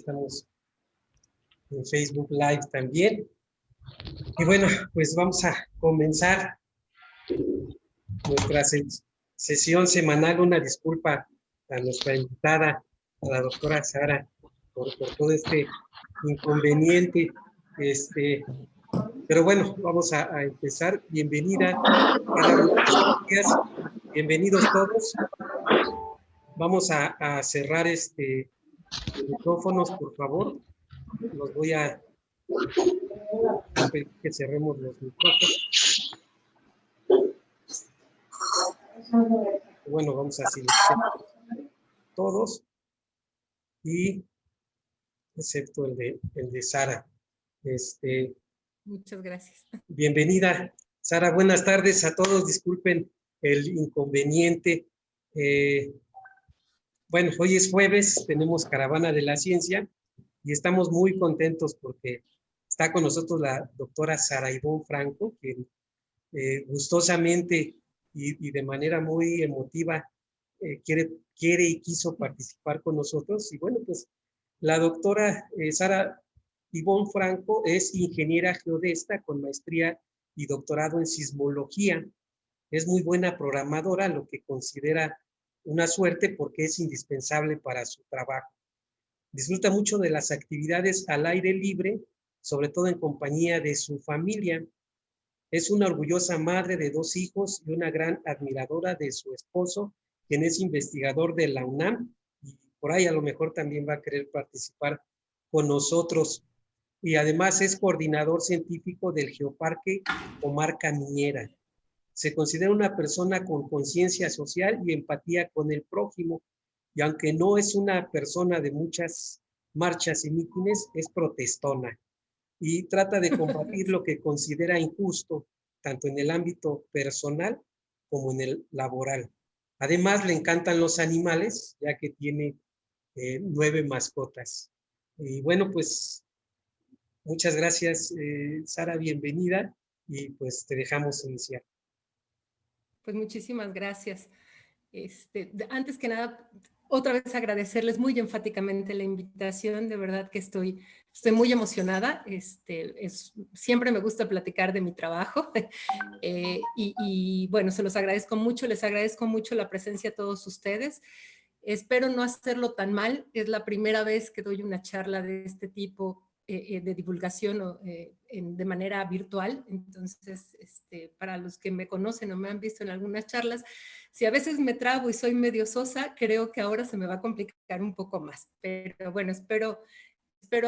Estamos en Facebook Live también. Y bueno, pues vamos a comenzar nuestra sesión semanal. Una disculpa a nuestra invitada, a la doctora Sara, por todo este inconveniente. Pero bueno, vamos a empezar. Bienvenida, Sara, buenos días. Bienvenidos todos. Vamos a cerrar micrófonos, por favor. Los voy a pedir que cerremos los micrófonos. Bueno, vamos a silenciar todos, y excepto el de Sara. Muchas gracias. Bienvenida, Sara. Buenas tardes a todos. Disculpen el inconveniente. Bueno, hoy es jueves, tenemos Caravana de la Ciencia y estamos muy contentos porque está con nosotros la doctora Sara Ivonne Franco, quien gustosamente y de manera muy emotiva quiere y quiso participar con nosotros. Y bueno, pues la doctora Sara Ivonne Franco es ingeniera geodesta con maestría y doctorado en sismología. Es muy buena programadora, lo que considera una suerte porque es indispensable para su trabajo. Disfruta mucho de las actividades al aire libre, sobre todo en compañía de su familia. Es una orgullosa madre de 2 hijos y una gran admiradora de su esposo, quien es investigador de la UNAM, y por ahí a lo mejor también va a querer participar con nosotros. Y además es coordinador científico del Geoparque Comarca Miñera. Se considera una persona con conciencia social y empatía con el prójimo, y aunque no es una persona de muchas marchas y mítines, es protestona y trata de combatir lo que considera injusto, tanto en el ámbito personal como en el laboral. Además, le encantan los animales, ya que tiene 9 mascotas. Y bueno, pues muchas gracias, Sara, bienvenida, y pues te dejamos iniciar. Pues muchísimas gracias. Antes que nada, otra vez agradecerles muy enfáticamente la invitación. De verdad que estoy muy emocionada. Siempre me gusta platicar de mi trabajo y bueno, se los agradezco mucho. Les agradezco mucho la presencia a todos ustedes. Espero no hacerlo tan mal. Es la primera vez que doy una charla de este tipo de divulgación de manera virtual. Entonces, para los que me conocen o me han visto en algunas charlas, si a veces me trabo y soy medio sosa, creo que ahora se me va a complicar un poco más. Pero bueno, espero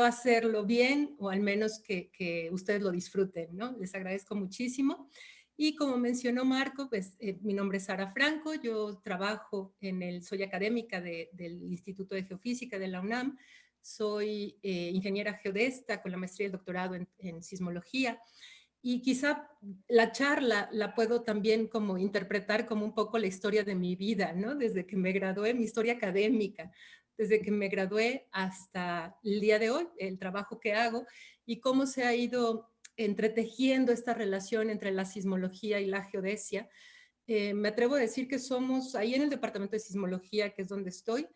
hacerlo bien, o al menos que ustedes lo disfruten, ¿no? Les agradezco muchísimo. Y como mencionó Marco, pues mi nombre es Sara Franco. Yo trabajo soy académica del Instituto de Geofísica de la UNAM. Soy ingeniera geodesta con la maestría y el doctorado en sismología. Y quizá la charla la puedo también como interpretar como un poco la historia de mi vida, ¿no? Desde que me gradué, mi historia académica, desde que me gradué hasta el día de hoy, el trabajo que hago y cómo se ha ido entretejiendo esta relación entre la sismología y la geodesia. Me atrevo a decir que somos, ahí en el departamento de sismología, que es donde estoy,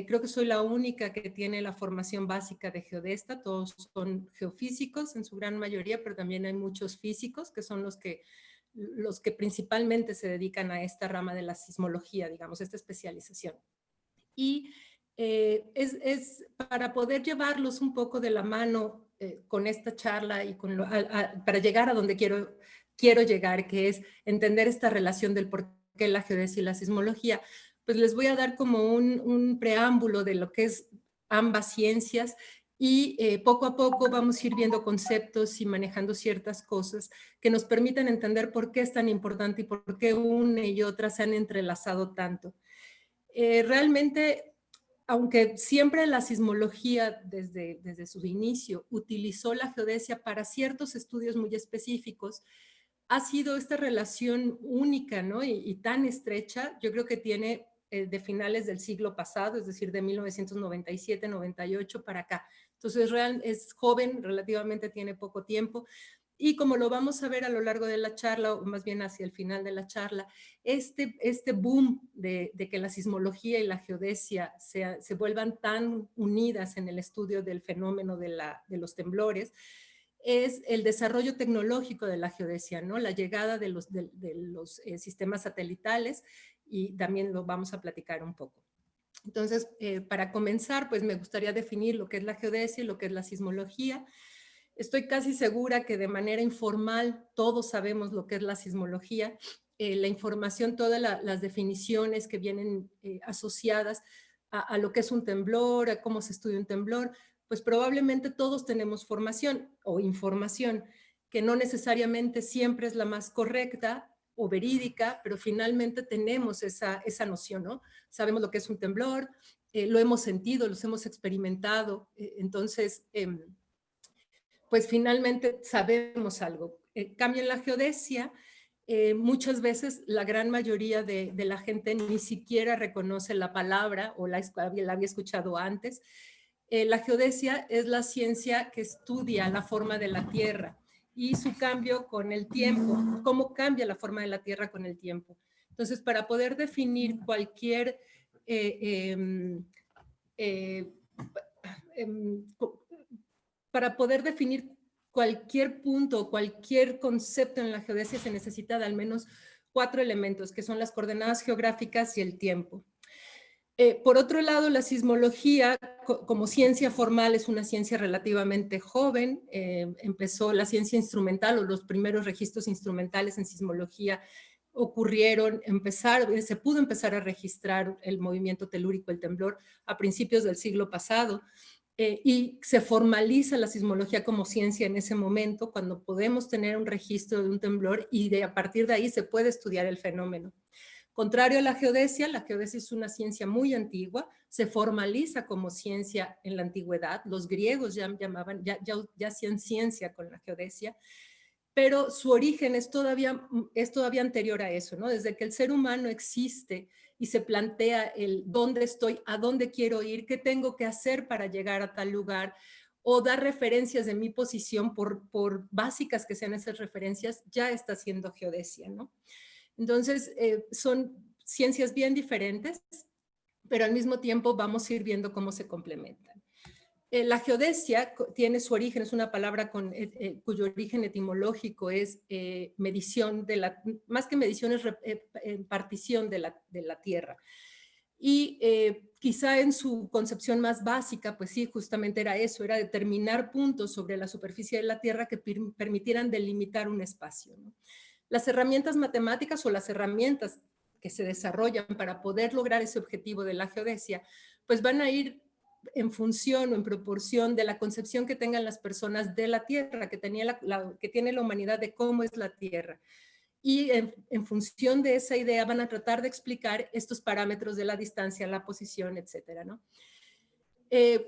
creo que soy la única que tiene la formación básica de geodesta. Todos son geofísicos en su gran mayoría, pero también hay muchos físicos que son los que principalmente se dedican a esta rama de la sismología, digamos, esta especialización. Y es para poder llevarlos un poco de la mano con esta charla y para llegar a donde quiero llegar, que es entender esta relación del por qué la geodesia y la sismología. Pues les voy a dar como un preámbulo de lo que es ambas ciencias y poco a poco vamos a ir viendo conceptos y manejando ciertas cosas que nos permitan entender por qué es tan importante y por qué una y otra se han entrelazado tanto. Realmente, aunque siempre la sismología desde su inicio utilizó la geodesia para ciertos estudios muy específicos, ha sido esta relación única, ¿no? y tan estrecha, yo creo que tiene de finales del siglo pasado, es decir, de 1997-98 para acá. Entonces, es joven, relativamente tiene poco tiempo, Y como lo vamos a ver a lo largo de la charla, o más bien hacia el final de la charla, este boom de que la sismología y la geodesia se vuelvan tan unidas en el estudio del fenómeno de los temblores, es el desarrollo tecnológico de la geodesia, ¿no? La llegada de los sistemas satelitales, y también lo vamos a platicar un poco. Entonces, para comenzar, pues me gustaría definir lo que es la geodesia y lo que es la sismología. Estoy casi segura que de manera informal todos sabemos lo que es la sismología. La información, todas las definiciones que vienen asociadas a lo que es un temblor, a cómo se estudia un temblor, pues probablemente todos tenemos formación o información que no necesariamente siempre es la más correcta o verídica, pero finalmente tenemos esa noción, ¿no? Sabemos lo que es un temblor, lo hemos sentido, los hemos experimentado, entonces pues finalmente sabemos algo. Cambio en la geodesia, muchas veces la gran mayoría de la gente ni siquiera reconoce la palabra o la había escuchado antes. La geodesia es la ciencia que estudia la forma de la Tierra y su cambio con el tiempo, cómo cambia la forma de la Tierra con el tiempo. Entonces, para poder definir cualquier para poder definir cualquier punto, cualquier concepto en la geodesia se necesita de al menos 4 elementos, que son las coordenadas geográficas y el tiempo. Por otro lado, la sismología como ciencia formal es una ciencia relativamente joven. Empezó la ciencia instrumental o los primeros registros instrumentales en sismología se pudo empezar a registrar el movimiento telúrico, el temblor, a principios del siglo pasado. Y se formaliza la sismología como ciencia en ese momento, cuando podemos tener un registro de un temblor y a partir de ahí se puede estudiar el fenómeno. Contrario a la geodesia es una ciencia muy antigua, se formaliza como ciencia en la antigüedad, los griegos ya hacían ciencia con la geodesia, pero su origen es todavía anterior a eso, ¿no? Desde que el ser humano existe y se plantea el dónde estoy, a dónde quiero ir, qué tengo que hacer para llegar a tal lugar, o dar referencias de mi posición, por básicas que sean esas referencias, ya está haciendo geodesia, ¿no? Entonces, son ciencias bien diferentes, pero al mismo tiempo vamos a ir viendo cómo se complementan. La geodesia tiene su origen, es una palabra cuyo origen etimológico es medición más que medición, es partición de la Tierra. Y quizá en su concepción más básica, pues sí, justamente era eso, era determinar puntos sobre la superficie de la Tierra que permitieran delimitar un espacio, ¿no? Las herramientas matemáticas o las herramientas que se desarrollan para poder lograr ese objetivo de la geodesia, pues van a ir en función o en proporción de la concepción que tengan las personas de la Tierra, que tiene la humanidad de cómo es la Tierra. Y en función de esa idea van a tratar de explicar estos parámetros de la distancia, la posición, etcétera, ¿no?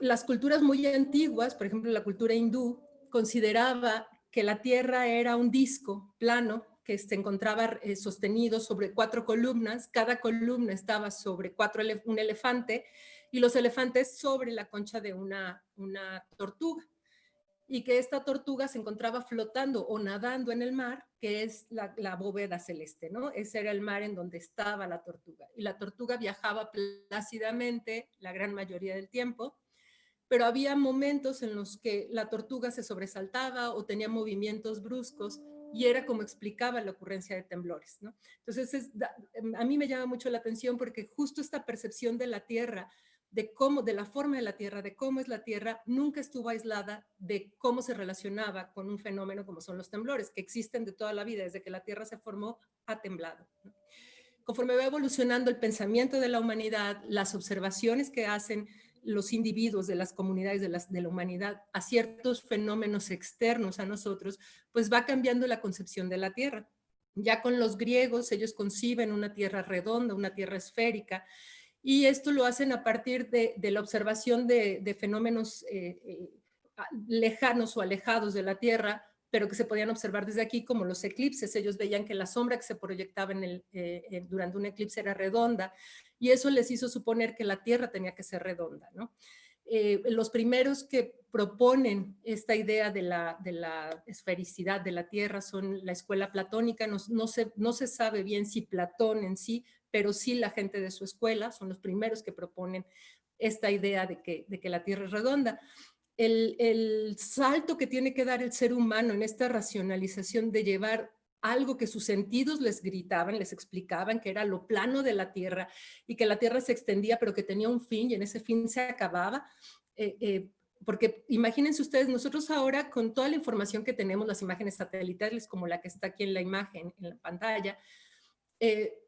Las culturas muy antiguas, por ejemplo, la cultura hindú, consideraba que la Tierra era un disco plano que se encontraba sostenido sobre 4 columnas. Cada columna estaba sobre un elefante y los elefantes sobre la concha de una tortuga. Y que esta tortuga se encontraba flotando o nadando en el mar, que es la bóveda celeste, ¿no? Ese era el mar en donde estaba la tortuga. Y la tortuga viajaba plácidamente la gran mayoría del tiempo, pero había momentos en los que la tortuga se sobresaltaba o tenía movimientos bruscos y era como explicaba la ocurrencia de temblores, ¿no? Entonces, a mí me llama mucho la atención porque justo esta percepción de la Tierra, de la forma de la Tierra, de cómo es la Tierra, nunca estuvo aislada de cómo se relacionaba con un fenómeno como son los temblores, que existen de toda la vida, desde que la Tierra se formó, ha temblado, ¿no? Conforme va evolucionando el pensamiento de la humanidad, las observaciones que hacen los individuos de las comunidades de la humanidad a ciertos fenómenos externos a nosotros, pues va cambiando la concepción de la Tierra. Ya con los griegos, ellos conciben una Tierra redonda, una Tierra esférica, y esto lo hacen a partir de la observación de fenómenos lejanos o alejados de la Tierra, pero que se podían observar desde aquí, como los eclipses. Ellos veían que la sombra que se proyectaba durante un eclipse era redonda, y eso les hizo suponer que la Tierra tenía que ser redonda, ¿no? Los primeros que proponen esta idea de la esfericidad de la Tierra son la escuela platónica. No se sabe bien si Platón en sí, pero sí la gente de su escuela son los primeros que proponen esta idea de que la Tierra es redonda. El salto que tiene que dar el ser humano en esta racionalización de llevar algo que sus sentidos les gritaban, les explicaban que era lo plano de la Tierra y que la Tierra se extendía pero que tenía un fin y en ese fin se acababa. Porque imagínense ustedes, nosotros ahora con toda la información que tenemos, las imágenes satelitales como la que está aquí en la imagen, en la pantalla,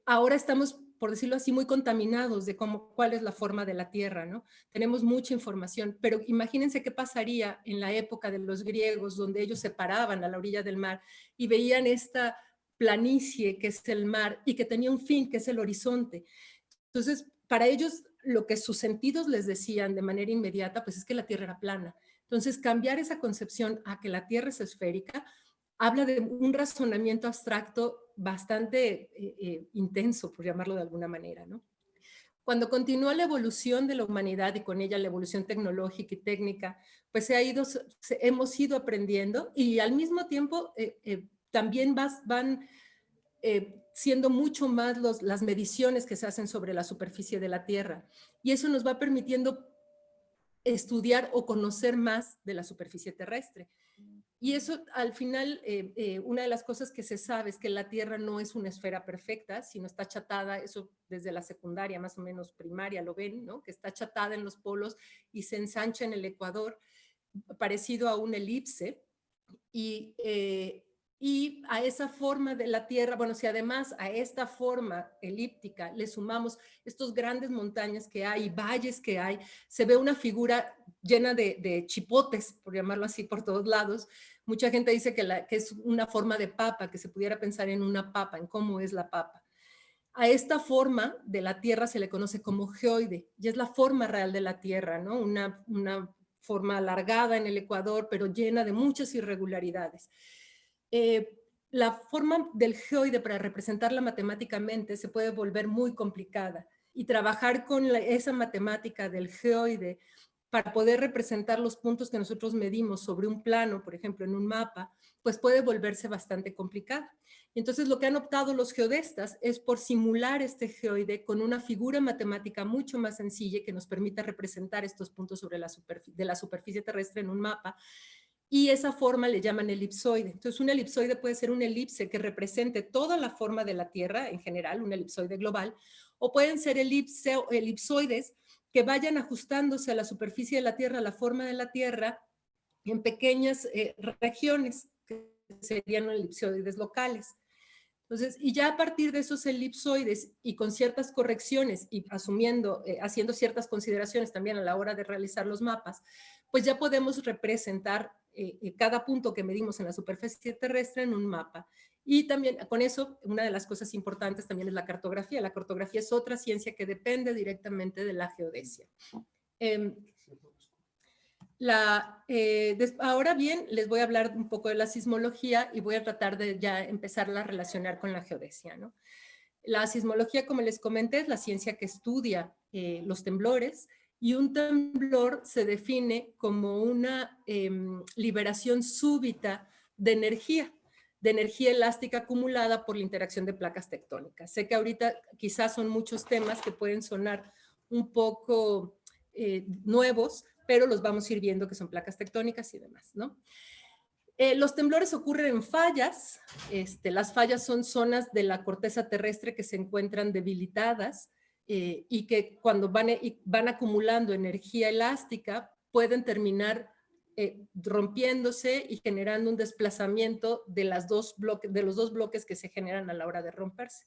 ahora estamos, por decirlo así, muy contaminados de cuál es la forma de la Tierra, ¿no? Tenemos mucha información, pero imagínense qué pasaría en la época de los griegos, donde ellos se paraban a la orilla del mar y veían esta planicie que es el mar y que tenía un fin, que es el horizonte. Entonces, para ellos, lo que sus sentidos les decían de manera inmediata, pues es que la Tierra era plana. Entonces, cambiar esa concepción a que la Tierra es esférica, habla de un razonamiento abstracto bastante intenso, por llamarlo de alguna manera, ¿no? Cuando continúa la evolución de la humanidad y con ella la evolución tecnológica y técnica, pues hemos ido aprendiendo y al mismo tiempo también van siendo mucho más las mediciones que se hacen sobre la superficie de la Tierra. Y eso nos va permitiendo estudiar o conocer más de la superficie terrestre. Y eso al final, una de las cosas que se sabe es que la Tierra no es una esfera perfecta, sino está achatada, eso desde la secundaria, más o menos primaria lo ven, ¿no? Que está achatada en los polos y se ensancha en el ecuador, parecido a una elipse. Y a esa forma de la Tierra, bueno, si además a esta forma elíptica le sumamos estos grandes montañas que hay, valles que hay, se ve una figura llena de chipotes, por llamarlo así, por todos lados. Mucha gente dice que es una forma de papa, que se pudiera pensar en una papa, en cómo es la papa. A esta forma de la Tierra se le conoce como geoide, y es la forma real de la Tierra, ¿no? Una forma alargada en el ecuador, pero llena de muchas irregularidades. La forma del geoide para representarla matemáticamente se puede volver muy complicada y trabajar con esa matemática del geoide para poder representar los puntos que nosotros medimos sobre un plano, por ejemplo, en un mapa, pues puede volverse bastante complicada. Entonces, lo que han optado los geodestas es por simular este geoide con una figura matemática mucho más sencilla que nos permita representar estos puntos sobre de la superficie terrestre en un mapa, y esa forma le llaman elipsoide. Entonces, un elipsoide puede ser una elipse que represente toda la forma de la Tierra en general, un elipsoide global, o pueden ser elipsoides que vayan ajustándose a la superficie de la Tierra, a la forma de la Tierra, en pequeñas regiones, que serían elipsoides locales. Entonces, y ya a partir de esos elipsoides y con ciertas correcciones y haciendo ciertas consideraciones también a la hora de realizar los mapas, pues ya podemos representar cada punto que medimos en la superficie terrestre en un mapa. Y también con eso, una de las cosas importantes también es la cartografía. La cartografía es otra ciencia que depende directamente de la geodesia. Ahora bien, les voy a hablar un poco de la sismología y voy a tratar de ya empezarla a relacionar con la geodesia, ¿no? La sismología, como les comenté, es la ciencia que estudia los temblores, y un temblor se define como una liberación súbita de energía elástica acumulada por la interacción de placas tectónicas. Sé que ahorita quizás son muchos temas que pueden sonar un poco nuevos, pero los vamos a ir viendo que son placas tectónicas y demás, ¿no? Los temblores ocurren en fallas. Las fallas son zonas de la corteza terrestre que se encuentran debilitadas y que cuando van acumulando energía elástica pueden terminar rompiéndose y generando un desplazamiento de los dos bloques que se generan a la hora de romperse.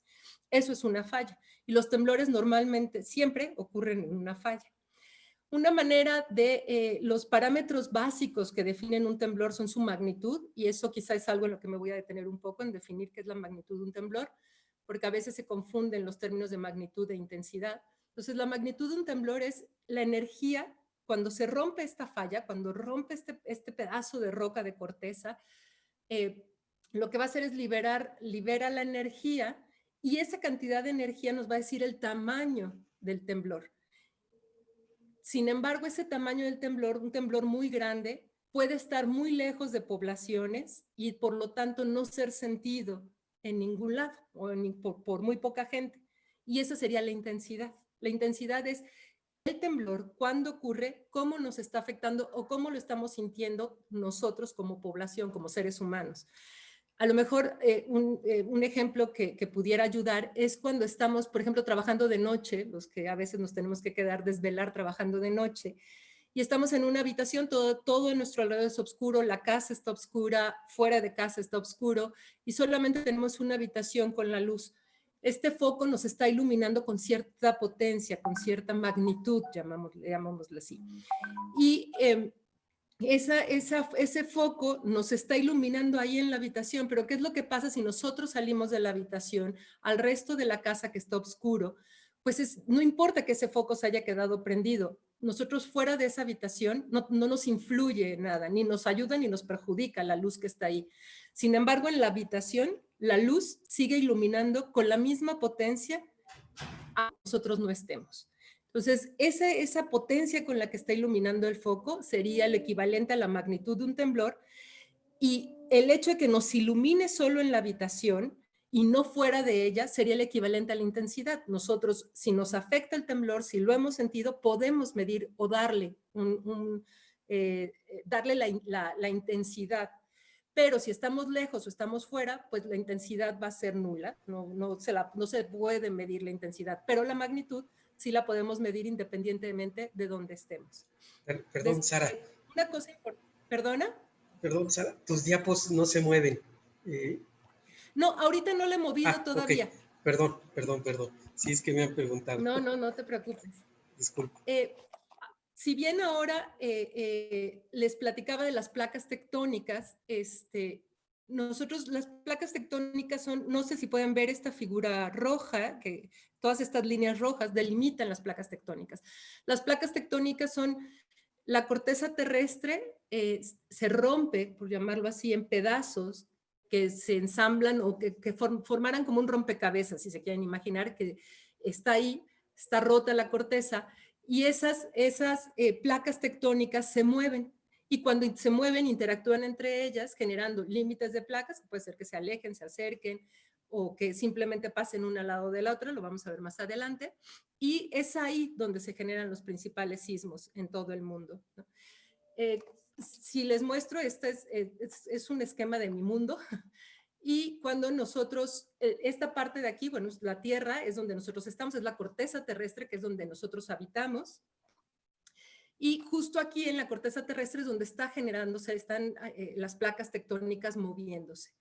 Eso es una falla. Y los temblores normalmente siempre ocurren en una falla. Una manera de los parámetros básicos que definen un temblor son su magnitud, y eso quizá es algo en lo que me voy a detener un poco, en definir qué es la magnitud de un temblor, porque a veces se confunden los términos de magnitud e intensidad. Entonces, la magnitud de un temblor es la energía cuando se rompe esta falla, cuando rompe este pedazo de roca de corteza, lo que va a hacer es libera la energía, y esa cantidad de energía nos va a decir el tamaño del temblor. Sin embargo, ese tamaño del temblor, un temblor muy grande, puede estar muy lejos de poblaciones y por lo tanto no ser sentido en ningún lado o por muy poca gente. Y esa sería la intensidad. La intensidad es el temblor, cuándo ocurre, cómo nos está afectando o cómo lo estamos sintiendo nosotros como población, como seres humanos. A lo mejor un ejemplo que pudiera ayudar es cuando estamos, por ejemplo, trabajando de noche, los que a veces nos tenemos que quedar desvelar trabajando de noche, y estamos en una habitación, todo en nuestro alrededor es oscuro, la casa está oscura, fuera de casa está oscuro, y solamente tenemos una habitación con la luz. Este foco nos está iluminando con cierta potencia, con cierta magnitud, llamámosle así. Y ese foco nos está iluminando ahí en la habitación, pero ¿qué es lo que pasa si nosotros salimos de la habitación al resto de la casa que está oscuro? Pues no importa que ese foco se haya quedado prendido, nosotros fuera de esa habitación no nos influye nada, ni nos ayuda ni nos perjudica la luz que está ahí. Sin embargo, en la habitación, la luz sigue iluminando con la misma potencia a nosotros no estemos. Entonces, esa potencia con la que está iluminando el foco sería el equivalente a la magnitud de un temblor, y el hecho de que nos ilumine solo en la habitación y no fuera de ella sería el equivalente a la intensidad. Nosotros, si nos afecta el temblor, si lo hemos sentido, podemos medir o darle, darle la intensidad. Pero si estamos lejos o estamos fuera, pues la intensidad va a ser nula, no se puede medir la intensidad, pero la magnitud sí la podemos medir independientemente de dónde estemos. Perdón, Sara. Una cosa importante, ¿perdona? Perdón, Sara, tus diapos no se mueven. No, ahorita no le he movido Ok. todavía. Perdón. Sí, es que me han preguntado. No te preocupes. Disculpa. Si bien ahora les platicaba de las placas tectónicas, nosotros las placas tectónicas son, no sé si pueden ver esta figura roja, que todas estas líneas rojas delimitan las placas tectónicas. Las placas tectónicas son la corteza terrestre, se rompe, por llamarlo así, en pedazos que se ensamblan o que formaran como un rompecabezas, si se quieren imaginar, que está ahí, está rota la corteza, y esas placas tectónicas se mueven, y cuando se mueven interactúan entre ellas generando límites de placas, puede ser que se alejen, se acerquen, o que simplemente pasen una al lado de la otra, lo vamos a ver más adelante, y es ahí donde se generan los principales sismos en todo el mundo, ¿no? Si les muestro, este es un esquema de mi mundo, y cuando nosotros, esta parte de aquí, bueno, la Tierra es donde nosotros estamos, es la corteza terrestre, que es donde nosotros habitamos, y justo aquí en la corteza terrestre es donde está generándose, están las placas tectónicas moviéndose.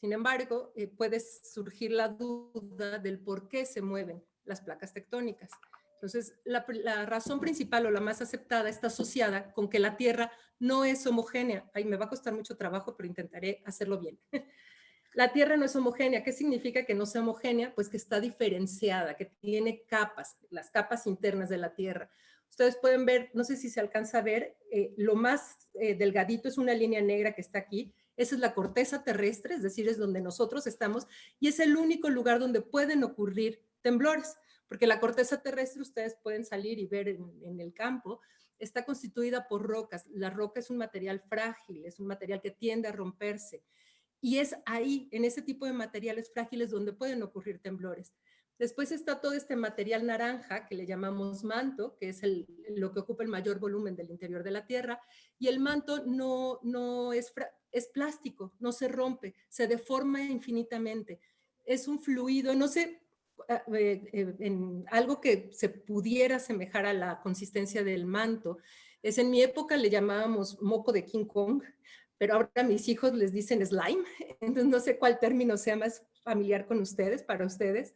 Sin embargo, puede surgir la duda del por qué se mueven las placas tectónicas. Entonces, la razón principal o la más aceptada está asociada con que la Tierra no es homogénea. Ay, me va a costar mucho trabajo, pero intentaré hacerlo bien. La Tierra no es homogénea. ¿Qué significa que no sea homogénea? Pues que está diferenciada, que tiene capas, las capas internas de la Tierra. Ustedes pueden ver, no sé si se alcanza a ver, lo más delgadito es una línea negra que está aquí. Esa es la corteza terrestre, es decir, es donde nosotros estamos, y es el único lugar donde pueden ocurrir temblores, porque la corteza terrestre, ustedes pueden salir y ver en el campo, está constituida por rocas. La roca es un material frágil, es un material que tiende a romperse. Y es ahí, en ese tipo de materiales frágiles, donde pueden ocurrir temblores. Después está todo este material naranja que le llamamos manto, que es lo que ocupa el mayor volumen del interior de la Tierra, y el manto no es plástico, no se rompe, se deforma infinitamente. Es un fluido, no sé, en algo que se pudiera asemejar a la consistencia del manto, es en mi época le llamábamos moco de King Kong, pero ahora a mis hijos les dicen slime, entonces no sé cuál término sea más familiar con ustedes, para ustedes,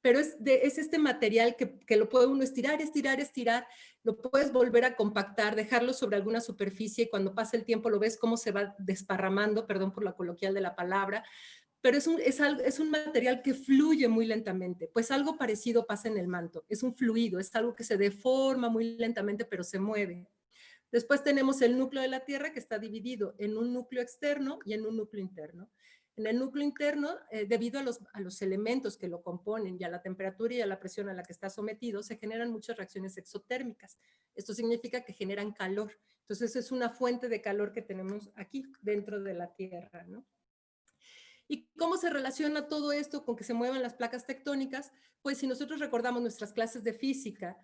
pero es este material que lo puede uno estirar, lo puedes volver a compactar, dejarlo sobre alguna superficie y cuando pasa el tiempo lo ves cómo se va desparramando, perdón por la coloquial de la palabra, pero es un material que fluye muy lentamente, pues algo parecido pasa en el manto, es un fluido, es algo que se deforma muy lentamente pero se mueve. Después tenemos el núcleo de la Tierra que está dividido en un núcleo externo y en un núcleo interno. En el núcleo interno, debido a los elementos que lo componen y a la temperatura y a la presión a la que está sometido, se generan muchas reacciones exotérmicas. Esto significa que generan calor. Entonces, es una fuente de calor que tenemos aquí dentro de la Tierra, ¿no? ¿Y cómo se relaciona todo esto con que se muevan las placas tectónicas? Pues si nosotros recordamos nuestras clases de física,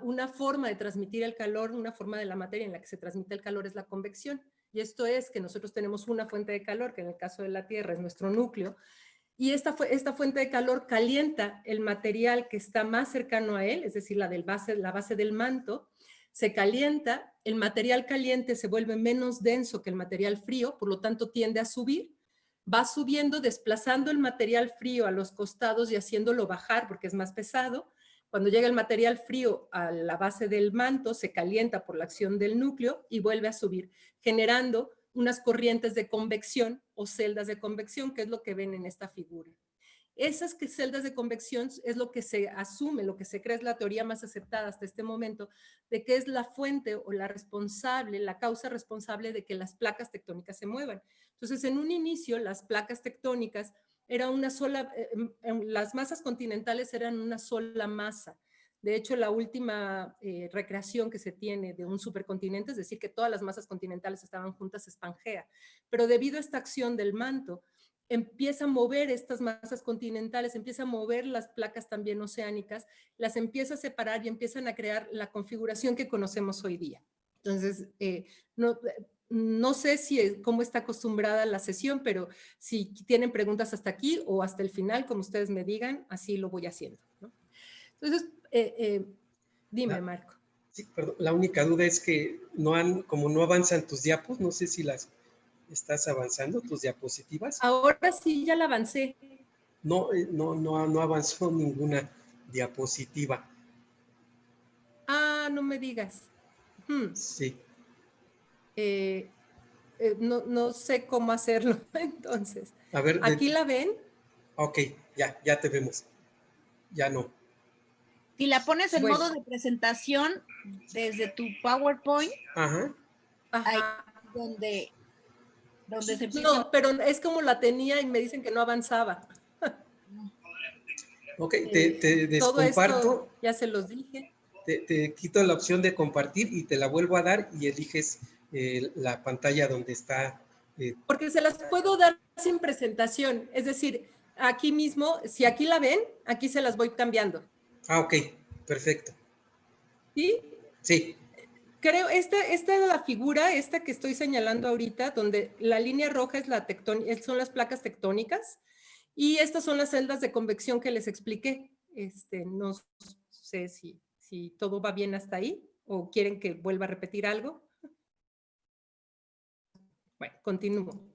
una forma de transmitir el calor, una forma de la materia en la que se transmite el calor es la convección. Y esto es que nosotros tenemos una fuente de calor, que en el caso de la Tierra es nuestro núcleo, y esta fuente de calor calienta el material que está más cercano a él, es decir, la base del manto, se calienta, el material caliente se vuelve menos denso que el material frío, por lo tanto tiende a subir, va subiendo, desplazando el material frío a los costados y haciéndolo bajar porque es más pesado. Cuando llega el material frío a la base del manto, se calienta por la acción del núcleo y vuelve a subir, generando unas corrientes de convección o celdas de convección, que es lo que ven en esta figura. Esas celdas de convección es lo que se asume, lo que se cree es la teoría más aceptada hasta este momento, de que es la fuente o la responsable, la causa responsable de que las placas tectónicas se muevan. Entonces, en un inicio, las placas tectónicas eran una sola, las masas continentales eran una sola masa. De hecho, la última recreación que se tiene de un supercontinente, es decir, que todas las masas continentales estaban juntas, es Pangea. Pero debido a esta acción del manto, empieza a mover estas masas continentales, empieza a mover las placas también oceánicas, las empieza a separar y empiezan a crear la configuración que conocemos hoy día. Entonces, no sé cómo está acostumbrada la sesión, pero si tienen preguntas hasta aquí o hasta el final, como ustedes me digan, así lo voy haciendo, ¿no? Entonces, dime, Marco. Sí, perdón, la única duda es que como no avanzan tus diapos, no sé si las estás avanzando, tus diapositivas. Ahora sí, ya la avancé. No avanzó ninguna diapositiva. Ah, no me digas. Sí. No sé cómo hacerlo, entonces. A ver, ¿Aquí la ven? Ok, ya te vemos. Ya no. Si la pones en modo de presentación desde tu PowerPoint, ajá. Ahí donde se empieza. No, pero es como la tenía y me dicen que no avanzaba. Ok, te descomparto. Todo esto ya se los dije. Te quito la opción de compartir y te la vuelvo a dar y eliges la pantalla donde está. Porque se las puedo dar sin presentación. Es decir, aquí mismo, si aquí la ven, aquí se las voy cambiando. Ah, ok, perfecto. ¿Sí? Sí. Creo, esta es la figura, esta que estoy señalando ahorita, donde la línea roja es son las placas tectónicas y estas son las celdas de convección que les expliqué. No sé si todo va bien hasta ahí o quieren que vuelva a repetir algo. Bueno, continúo.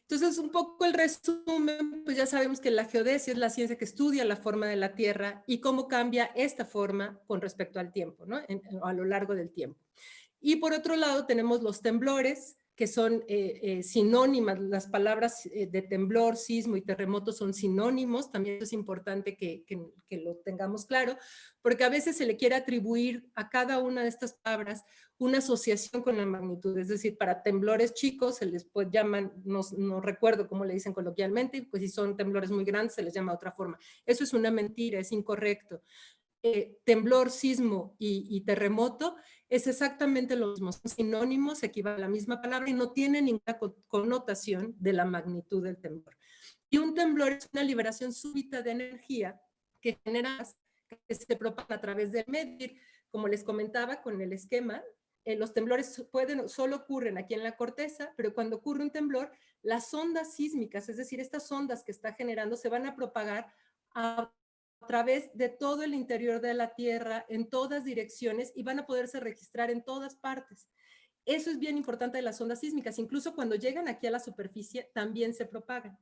Entonces, un poco el resumen, pues ya sabemos que la geodesia es la ciencia que estudia la forma de la Tierra y cómo cambia esta forma con respecto al tiempo, ¿no? A lo largo del tiempo. Y por otro lado tenemos los temblores, que son sinónimas, las palabras de temblor, sismo y terremoto son sinónimos, también es importante que lo tengamos claro, porque a veces se le quiere atribuir a cada una de estas palabras una asociación con la magnitud, es decir, para temblores chicos se les llaman, no recuerdo cómo le dicen coloquialmente, pues si son temblores muy grandes se les llama de otra forma. Eso es una mentira, es incorrecto. Temblor, sismo y terremoto es exactamente lo mismo, son sinónimos, equivalen a la misma palabra y no tienen ninguna connotación de la magnitud del temblor. Y un temblor es una liberación súbita de energía que genera, que se propaga a través del medio. Como les comentaba con el esquema, los temblores solo ocurren aquí en la corteza, pero cuando ocurre un temblor, las ondas sísmicas, es decir, estas ondas que está generando, se van a propagar a través de todo el interior de la Tierra, en todas direcciones, y van a poderse registrar en todas partes. Eso es bien importante de las ondas sísmicas. Incluso cuando llegan aquí a la superficie, también se propagan.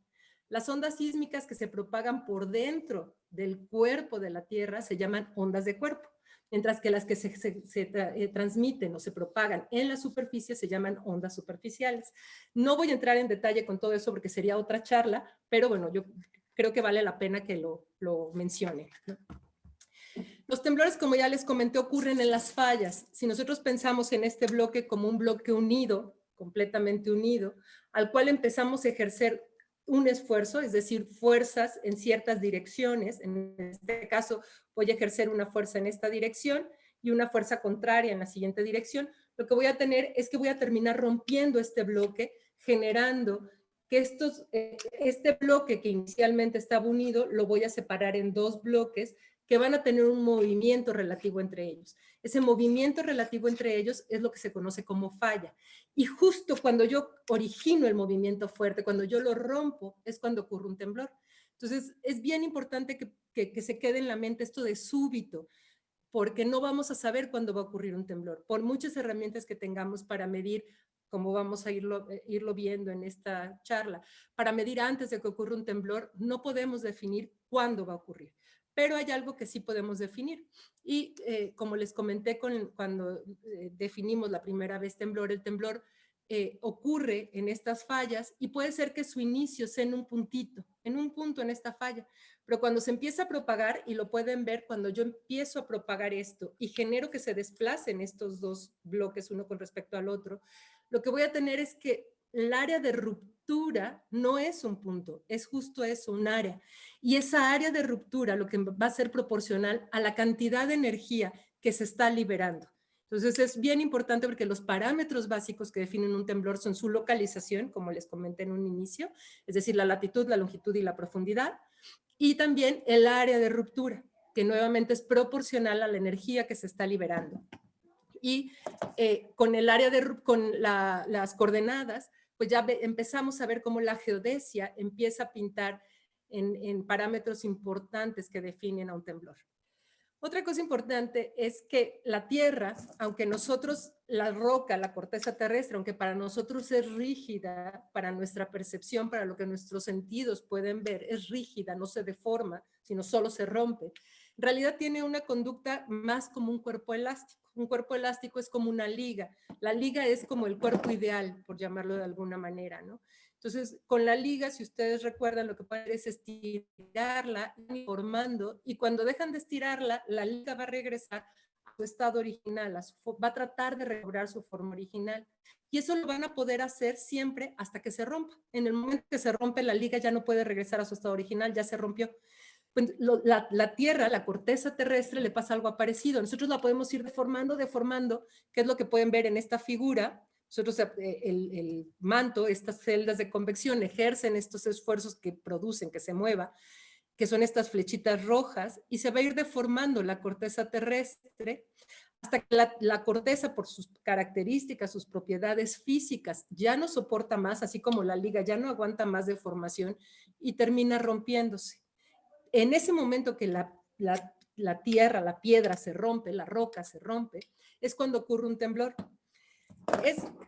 Las ondas sísmicas que se propagan por dentro del cuerpo de la Tierra se llaman ondas de cuerpo, mientras que las que se transmiten o se propagan en la superficie se llaman ondas superficiales. No voy a entrar en detalle con todo eso porque sería otra charla, pero bueno, yo creo que vale la pena que lo mencione, ¿no? Los temblores, como ya les comenté, ocurren en las fallas. Si nosotros pensamos en este bloque como un bloque unido, completamente unido, al cual empezamos a ejercer un esfuerzo, es decir, fuerzas en ciertas direcciones. En este caso voy a ejercer una fuerza en esta dirección y una fuerza contraria en la siguiente dirección. Lo que voy a tener es que voy a terminar rompiendo este bloque, generando que este bloque que inicialmente estaba unido, lo voy a separar en dos bloques que van a tener un movimiento relativo entre ellos. Ese movimiento relativo entre ellos es lo que se conoce como falla. Y justo cuando yo origino el movimiento fuerte, cuando yo lo rompo, es cuando ocurre un temblor. Entonces, es bien importante que se quede en la mente esto de súbito, porque no vamos a saber cuándo va a ocurrir un temblor. Por muchas herramientas que tengamos para medir, como vamos a irlo viendo en esta charla, para medir antes de que ocurra un temblor, no podemos definir cuándo va a ocurrir. Pero hay algo que sí podemos definir. Y como les comenté cuando definimos la primera vez temblor, el temblor ocurre en estas fallas y puede ser que su inicio sea en un puntito, en un punto en esta falla. Pero cuando se empieza a propagar, y lo pueden ver, cuando yo empiezo a propagar esto y genero que se desplacen estos dos bloques uno con respecto al otro, lo que voy a tener es que el área de ruptura no es un punto, es justo eso, un área. Y esa área de ruptura lo que va a ser proporcional a la cantidad de energía que se está liberando. Entonces es bien importante porque los parámetros básicos que definen un temblor son su localización, como les comenté en un inicio, es decir, la latitud, la longitud y la profundidad, y también el área de ruptura, que nuevamente es proporcional a la energía que se está liberando. Y con el área con las coordenadas, pues ya empezamos a ver cómo la geodesia empieza a pintar en parámetros importantes que definen a un temblor. Otra cosa importante es que la Tierra, aunque nosotros, la roca, la corteza terrestre, aunque para nosotros es rígida, para nuestra percepción, para lo que nuestros sentidos pueden ver, es rígida, no se deforma, sino solo se rompe. En realidad tiene una conducta más como un cuerpo elástico. Un cuerpo elástico es como una liga. La liga es como el cuerpo ideal, por llamarlo de alguna manera, ¿no? Entonces, con la liga, si ustedes recuerdan, lo que pueden hacer es estirarla, formando, y cuando dejan de estirarla, la liga va a regresar a su estado original, va a tratar de recobrar su forma original. Y eso lo van a poder hacer siempre hasta que se rompa. En el momento que se rompe, la liga ya no puede regresar a su estado original, ya se rompió. Pues la Tierra, la corteza terrestre, le pasa algo parecido. Nosotros la podemos ir deformando, que es lo que pueden ver en esta figura. Nosotros, el manto, estas celdas de convección ejercen estos esfuerzos que producen que se mueva, que son estas flechitas rojas, y se va a ir deformando la corteza terrestre hasta que la corteza, por sus características, sus propiedades físicas, ya no soporta más, así como la liga ya no aguanta más deformación y termina rompiéndose. En ese momento que la tierra, la piedra se rompe, la roca se rompe, es cuando ocurre un temblor.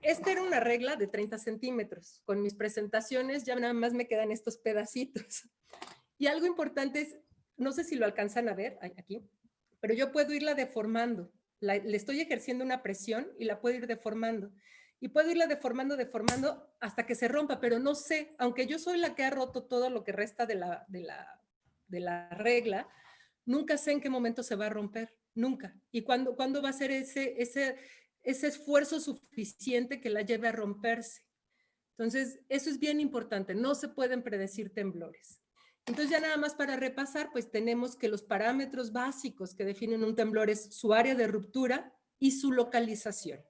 Esta era una regla de 30 centímetros. Con mis presentaciones ya nada más me quedan estos pedacitos. Y algo importante es, no sé si lo alcanzan a ver aquí, pero yo puedo irla deformando. Le estoy ejerciendo una presión y la puedo ir deformando. Y puedo irla deformando hasta que se rompa, pero no sé, aunque yo soy la que ha roto todo lo que resta de la regla, nunca sé en qué momento se va a romper, nunca. Y cuándo va a ser ese esfuerzo suficiente que la lleve a romperse. Entonces, eso es bien importante, no se pueden predecir temblores. Entonces, ya nada más para repasar, pues tenemos que los parámetros básicos que definen un temblor es su área de ruptura y su localización.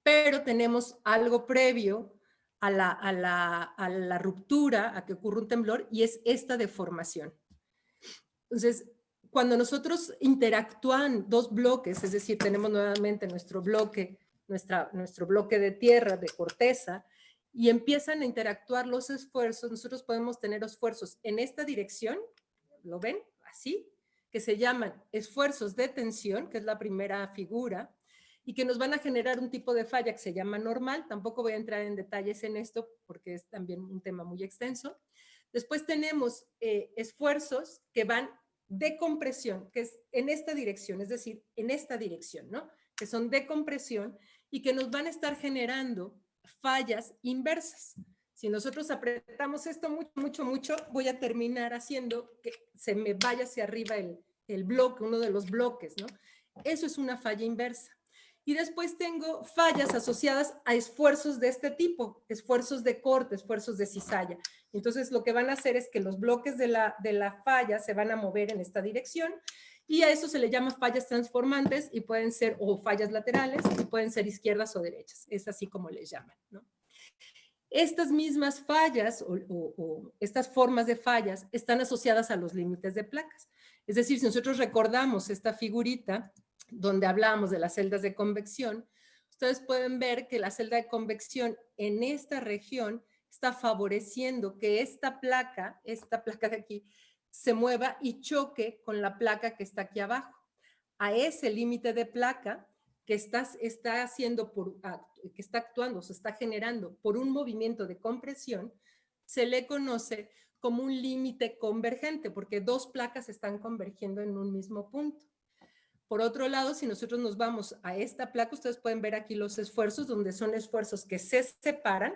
Pero tenemos algo previo a la ruptura, a que ocurra un temblor, y es esta deformación. Entonces, cuando nosotros interactúan dos bloques, es decir, tenemos nuevamente nuestro bloque de tierra, de corteza, y empiezan a interactuar los esfuerzos, nosotros podemos tener esfuerzos en esta dirección, ¿lo ven? Así, que se llaman esfuerzos de tensión, que es la primera figura, y que nos van a generar un tipo de falla que se llama normal. Tampoco voy a entrar en detalles en esto porque es también un tema muy extenso. Después tenemos esfuerzos que van de compresión, que es en esta dirección, es decir, en esta dirección, ¿no? Que son de compresión y que nos van a estar generando fallas inversas. Si nosotros apretamos esto mucho, voy a terminar haciendo que se me vaya hacia arriba el bloque, uno de los bloques, ¿no? Eso es una falla inversa. Y después tengo fallas asociadas a esfuerzos de este tipo, esfuerzos de corte, esfuerzos de cizalla. Entonces lo que van a hacer es que los bloques de la falla se van a mover en esta dirección y a eso se le llama fallas transformantes y pueden ser o fallas laterales y pueden ser izquierdas o derechas. Es así como les llaman, ¿no? Estas mismas fallas o estas formas de fallas están asociadas a los límites de placas. Es decir, si nosotros recordamos esta figurita donde hablábamos de las celdas de convección, ustedes pueden ver que la celda de convección en esta región está favoreciendo que esta placa de aquí, se mueva y choque con la placa que está aquí abajo. A ese límite de placa que está haciendo que está actuando, se está generando por un movimiento de compresión, se le conoce como un límite convergente, porque dos placas están convergiendo en un mismo punto. Por otro lado, si nosotros nos vamos a esta placa, ustedes pueden ver aquí los esfuerzos, donde son esfuerzos que se separan.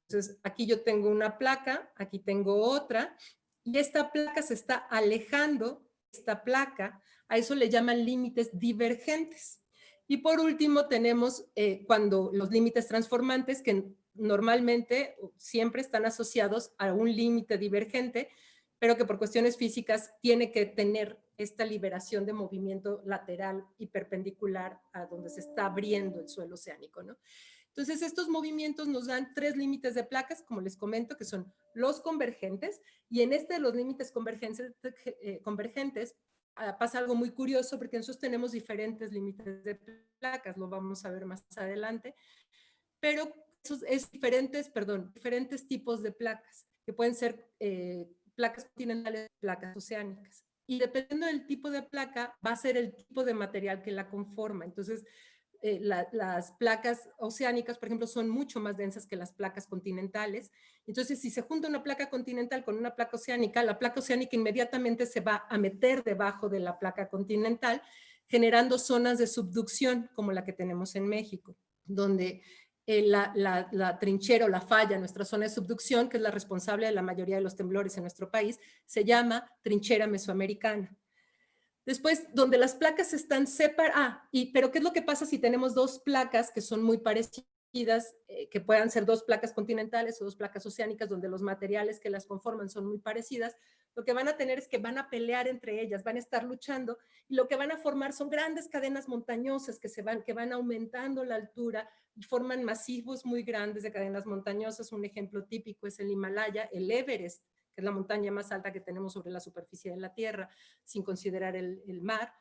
Entonces, aquí yo tengo una placa, aquí tengo otra, y esta placa se está alejando, esta placa, a eso le llaman límites divergentes. Y por último tenemos cuando los límites transformantes, que normalmente siempre están asociados a un límite divergente, pero que por cuestiones físicas tiene que tener esta liberación de movimiento lateral y perpendicular a donde se está abriendo el suelo oceánico, ¿no? Entonces, estos movimientos nos dan tres límites de placas, como les comento, que son los convergentes, y en este de los límites convergentes pasa algo muy curioso, porque nosotros tenemos diferentes límites de placas, lo vamos a ver más adelante, pero diferentes tipos de placas, que pueden ser placas continentales, placas oceánicas. Y dependiendo del tipo de placa, va a ser el tipo de material que la conforma. Entonces, las placas oceánicas, por ejemplo, son mucho más densas que las placas continentales. Entonces, si se junta una placa continental con una placa oceánica, la placa oceánica inmediatamente se va a meter debajo de la placa continental, generando zonas de subducción, como la que tenemos en México, donde la trinchera o la falla, nuestra zona de subducción, que es la responsable de la mayoría de los temblores en nuestro país, se llama trinchera mesoamericana. Después, donde las placas están separadas, pero ¿qué es lo que pasa si tenemos dos placas que son muy parecidas, que puedan ser dos placas continentales o dos placas oceánicas, donde los materiales que las conforman son muy parecidas? Lo que van a tener es que van a pelear entre ellas, van a estar luchando, y lo que van a formar son grandes cadenas montañosas que van aumentando la altura y forman masivos muy grandes de cadenas montañosas. Un ejemplo típico es el Himalaya, el Everest, que es la montaña más alta que tenemos sobre la superficie de la Tierra, sin considerar el mar,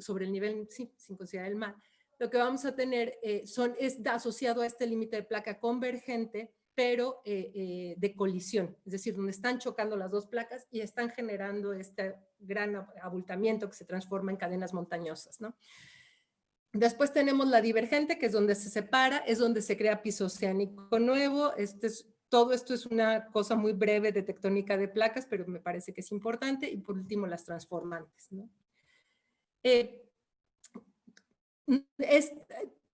sobre el nivel, sí, sin considerar el mar. Lo que vamos a tener es asociado a este límite de placa convergente, pero de colisión, es decir, donde están chocando las dos placas y están generando este gran abultamiento que se transforma en cadenas montañosas, ¿no? Después tenemos la divergente, que es donde se separa, es donde se crea piso oceánico nuevo. Todo esto es una cosa muy breve de tectónica de placas, pero me parece que es importante. Y por último, las transformantes, ¿no?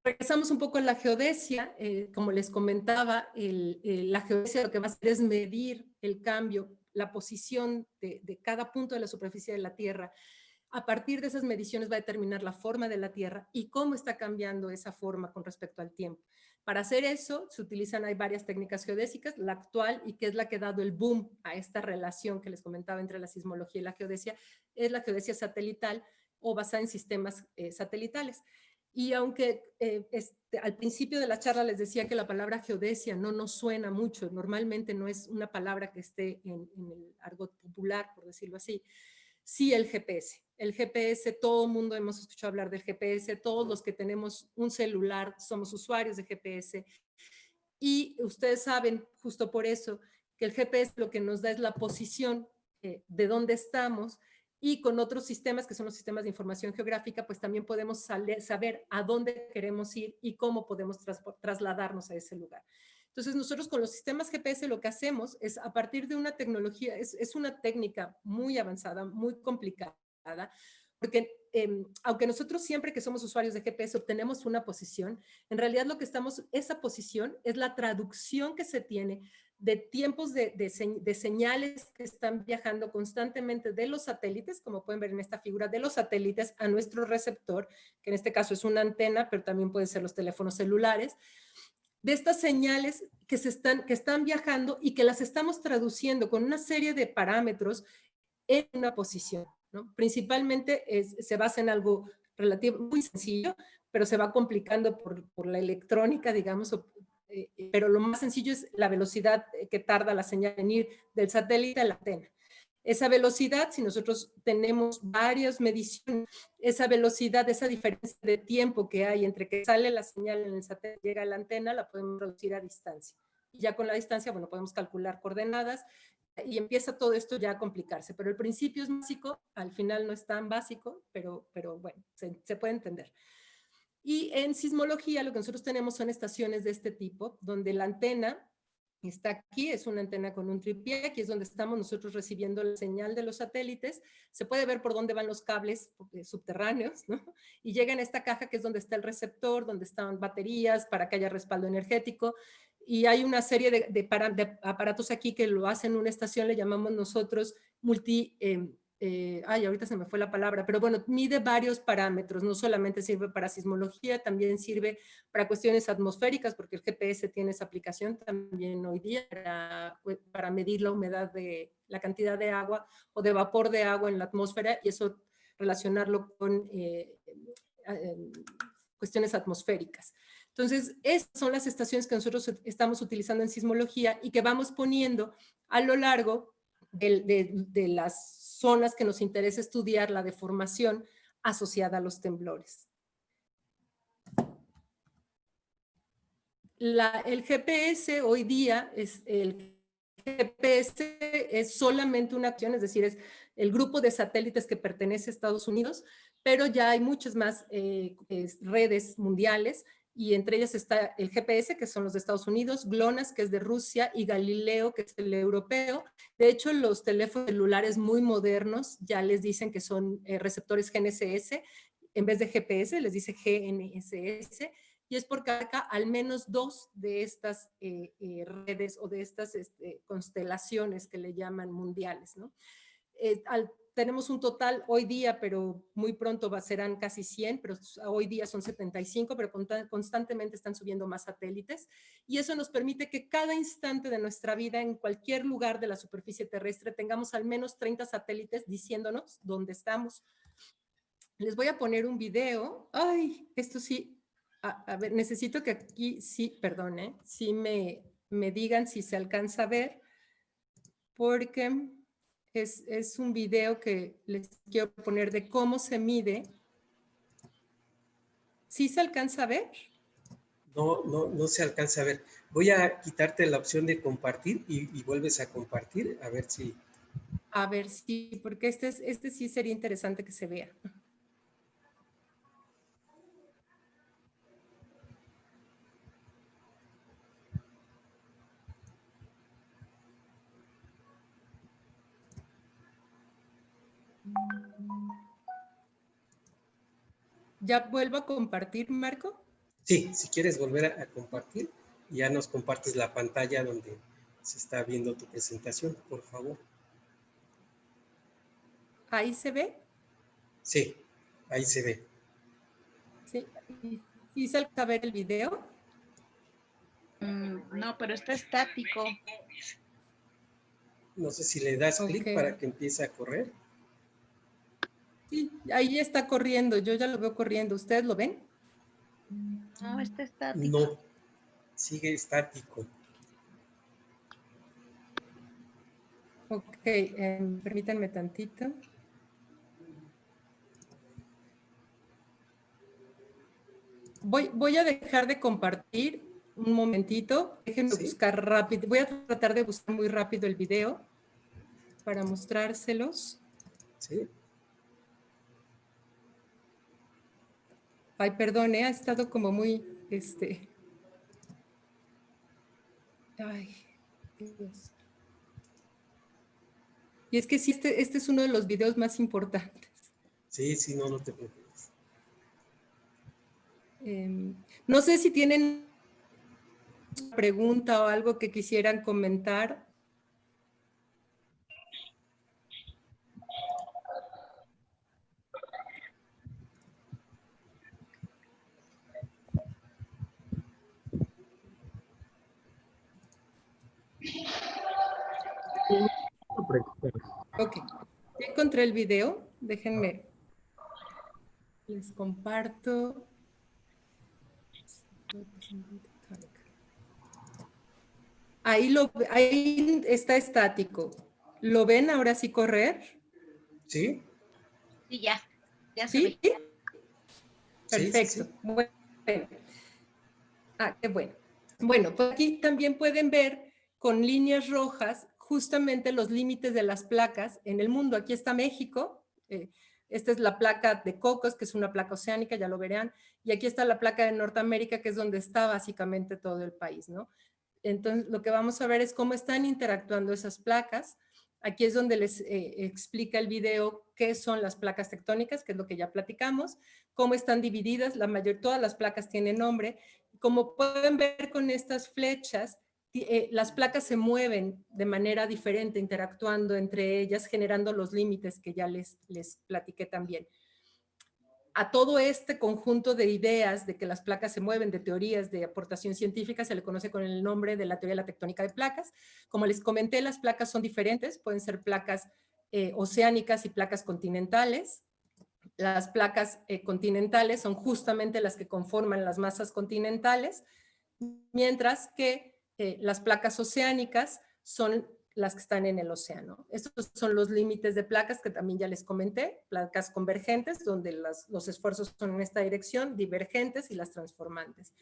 Regresamos un poco a la geodesia. Como les comentaba, la geodesia lo que va a hacer es medir el cambio, la posición de cada punto de la superficie de la Tierra. A partir de esas mediciones va a determinar la forma de la Tierra y cómo está cambiando esa forma con respecto al tiempo. Para hacer eso hay varias técnicas geodésicas. La actual, y que es la que ha dado el boom a esta relación que les comentaba entre la sismología y la geodesia, es la geodesia satelital o basada en sistemas satelitales. Y aunque al principio de la charla les decía que la palabra geodesia no nos suena mucho, normalmente no es una palabra que esté en el argot popular, por decirlo así. Sí, el GPS. El GPS, todo el mundo hemos escuchado hablar del GPS, todos los que tenemos un celular somos usuarios de GPS. Y ustedes saben, justo por eso, que el GPS lo que nos da es la posición de dónde estamos, y con otros sistemas, que son los sistemas de información geográfica, pues también podemos saber a dónde queremos ir y cómo podemos trasladarnos a ese lugar. Entonces, nosotros con los sistemas GPS lo que hacemos es, a partir de una tecnología, es una técnica muy avanzada, muy complicada, porque aunque nosotros siempre que somos usuarios de GPS obtenemos una posición, en realidad esa posición es la traducción que se tiene de tiempos de señales que están viajando constantemente de los satélites, como pueden ver en esta figura, de los satélites a nuestro receptor, que en este caso es una antena, pero también pueden ser los teléfonos celulares, de estas señales que están viajando y que las estamos traduciendo con una serie de parámetros en una posición, ¿no? Principalmente se basa en algo relativo, muy sencillo, pero se va complicando por la electrónica, digamos, pero lo más sencillo es la velocidad que tarda la señal en ir del satélite a la antena. Esa velocidad, si nosotros tenemos varias mediciones, esa velocidad, esa diferencia de tiempo que hay entre que sale la señal en el satélite y llega a la antena, la podemos reducir a distancia. Y ya con la distancia, bueno, podemos calcular coordenadas y empieza todo esto ya a complicarse. Pero el principio es básico, al final no es tan básico, pero bueno, se puede entender. Y en sismología lo que nosotros tenemos son estaciones de este tipo, donde la antena está aquí, es una antena con un tripié, aquí es donde estamos nosotros recibiendo la señal de los satélites, se puede ver por dónde van los cables subterráneos, ¿no? Y llega en esta caja que es donde está el receptor, donde están baterías para que haya respaldo energético, y hay una serie de aparatos aquí que lo hacen una estación, le llamamos nosotros ahorita se me fue la palabra, pero bueno, mide varios parámetros, no solamente sirve para sismología, también sirve para cuestiones atmosféricas, porque el GPS tiene esa aplicación también hoy día para medir la humedad la cantidad de agua o de vapor de agua en la atmósfera y eso relacionarlo con cuestiones atmosféricas. Entonces, estas son las estaciones que nosotros estamos utilizando en sismología y que vamos poniendo a lo largo de las zonas que nos interesa estudiar la deformación asociada a los temblores. El GPS hoy día el GPS es solamente una acción, es decir, es el grupo de satélites que pertenece a Estados Unidos, pero ya hay muchas más redes mundiales y entre ellas está el GPS, que son los de Estados Unidos, GLONASS, que es de Rusia, y Galileo, que es el europeo. De hecho, los teléfonos celulares muy modernos ya les dicen que son receptores GNSS, en vez de GPS les dice GNSS, y es porque acá al menos 2 de estas redes o de estas constelaciones que le llaman mundiales, ¿no? Tenemos un total hoy día, pero muy pronto serán casi 100, pero hoy día son 75, pero constantemente están subiendo más satélites. Y eso nos permite que cada instante de nuestra vida, en cualquier lugar de la superficie terrestre, tengamos al menos 30 satélites diciéndonos dónde estamos. Les voy a poner un video. Ay, esto sí. A ver, necesito que aquí sí, perdón, sí me digan si se alcanza a ver, porque es un video que les quiero poner de cómo se mide. ¿Sí se alcanza a ver? No se alcanza a ver. Voy a quitarte la opción de compartir y vuelves a compartir, a ver si... A ver, sí, porque este sí sería interesante que se vea. ¿Ya vuelvo a compartir, Marco? Sí, si quieres volver a compartir, ya nos compartes la pantalla donde se está viendo tu presentación, por favor. ¿Ahí se ve? Sí, ahí se ve. Sí, ¿y se alcanza a ver el video? No, pero está estático. No sé si le das clic para que empiece a correr. Sí, ahí está corriendo, yo ya lo veo corriendo. ¿Ustedes lo ven? No, está estático. No, sigue estático. Ok, permítanme tantito. Voy a dejar de compartir un momentito. Déjenme buscar rápido. Voy a tratar de buscar muy rápido el video para mostrárselos. Sí. Ay, perdón, ha estado como muy, Ay, Dios. Y es que sí, este es uno de los videos más importantes. Sí, no te preocupes. No sé si tienen pregunta o algo que quisieran comentar. Ok, ya encontré el video, déjenme, les comparto. Ahí está estático. ¿Lo ven ahora sí correr? ¿Sí? Sí, ya se ¿Sí? ve. Perfecto. Sí. Bueno. Qué bueno. Bueno, pues aquí también pueden ver con líneas rojas justamente los límites de las placas en el mundo. Aquí está México. Esta es la placa de Cocos, que es una placa oceánica, ya lo verán. Y aquí está la placa de Norteamérica, que es donde está básicamente todo el país, ¿no? Entonces, lo que vamos a ver es cómo están interactuando esas placas. Aquí es donde les explica el video qué son las placas tectónicas, que es lo que ya platicamos, cómo están divididas, todas las placas tienen nombre. Como pueden ver con estas flechas, las placas se mueven de manera diferente, interactuando entre ellas, generando los límites que ya les platiqué también. A todo este conjunto de ideas de que las placas se mueven, de teorías de aportación científica, se le conoce con el nombre de la teoría de la tectónica de placas. Como les comenté, las placas son diferentes, pueden ser placas oceánicas y placas continentales. Las placas continentales son justamente las que conforman las masas continentales, mientras que las placas oceánicas son las que están en el océano. Estos son los límites de placas que también ya les comenté, placas convergentes, donde los esfuerzos son en esta dirección, divergentes y las transformantes.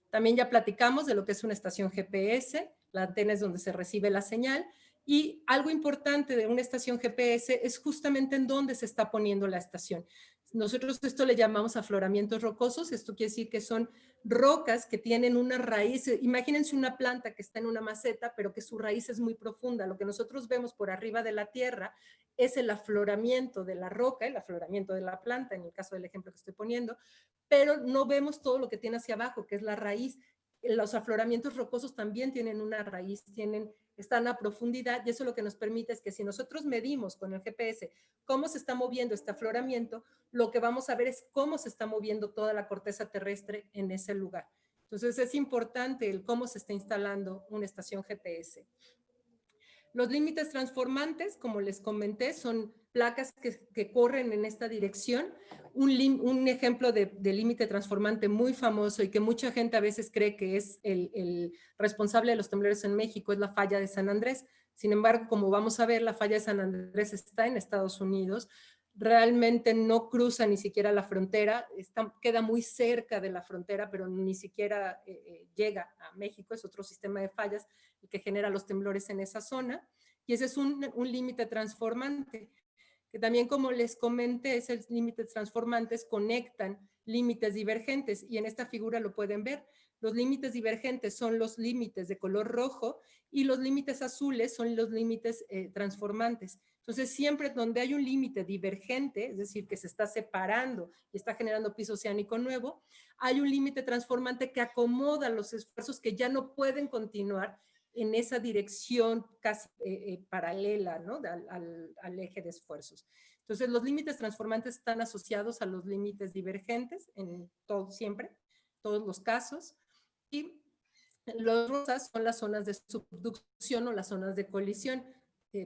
También ya platicamos de lo que es una estación GPS, la antena es donde se recibe la señal, y algo importante de una estación GPS es justamente en dónde se está poniendo la estación. Nosotros esto le llamamos afloramientos rocosos, esto quiere decir que son rocas que tienen una raíz, imagínense una planta que está en una maceta, pero que su raíz es muy profunda. Lo que nosotros vemos por arriba de la tierra es el afloramiento de la roca, el afloramiento de la planta, en el caso del ejemplo que estoy poniendo, pero no vemos todo lo que tiene hacia abajo, que es la raíz. Los afloramientos rocosos también tienen una raíz, están a profundidad, y eso lo que nos permite es que si nosotros medimos con el GPS cómo se está moviendo este afloramiento, lo que vamos a ver es cómo se está moviendo toda la corteza terrestre en ese lugar. Entonces es importante el cómo se está instalando una estación GPS. Los límites transformantes, como les comenté, son placas que corren en esta dirección. Un ejemplo de límite transformante muy famoso y que mucha gente a veces cree que es el responsable de los temblores en México es la falla de San Andrés. Sin embargo, como vamos a ver, la falla de San Andrés está en Estados Unidos, realmente no cruza ni siquiera la frontera, queda muy cerca de la frontera, pero ni siquiera llega a México, es otro sistema de fallas el que genera los temblores en esa zona, y ese es un límite transformante, que también como les comenté, esos límites transformantes conectan límites divergentes, y en esta figura lo pueden ver. Los límites divergentes son los límites de color rojo y los límites azules son los límites transformantes. Entonces, siempre donde hay un límite divergente, es decir, que se está separando y está generando piso oceánico nuevo, hay un límite transformante que acomoda los esfuerzos que ya no pueden continuar en esa dirección casi paralela, ¿no? al eje de esfuerzos. Entonces, los límites transformantes están asociados a los límites divergentes en todo, siempre, todos los casos, y los rosas son las zonas de subducción o las zonas de colisión.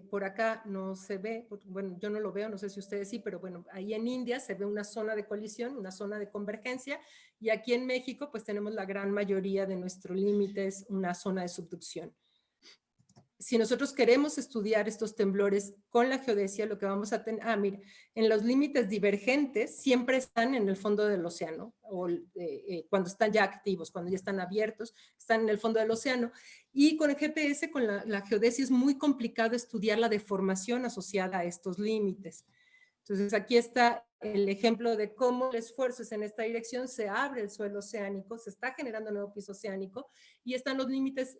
Por acá no se ve, bueno, yo no lo veo, no sé si ustedes sí, pero bueno, ahí en India se ve una zona de colisión, una zona de convergencia, y aquí en México pues tenemos la gran mayoría de nuestros límites, una zona de subducción. Si nosotros queremos estudiar estos temblores con la geodesia, lo que vamos a tener, mira, en los límites divergentes siempre están en el fondo del océano, o cuando están ya activos, cuando ya están abiertos, están en el fondo del océano. Y con el GPS, con la geodesia, es muy complicado estudiar la deformación asociada a estos límites. Entonces aquí está el ejemplo de cómo el esfuerzo es en esta dirección, se abre el suelo oceánico, se está generando nuevo piso oceánico y están los límites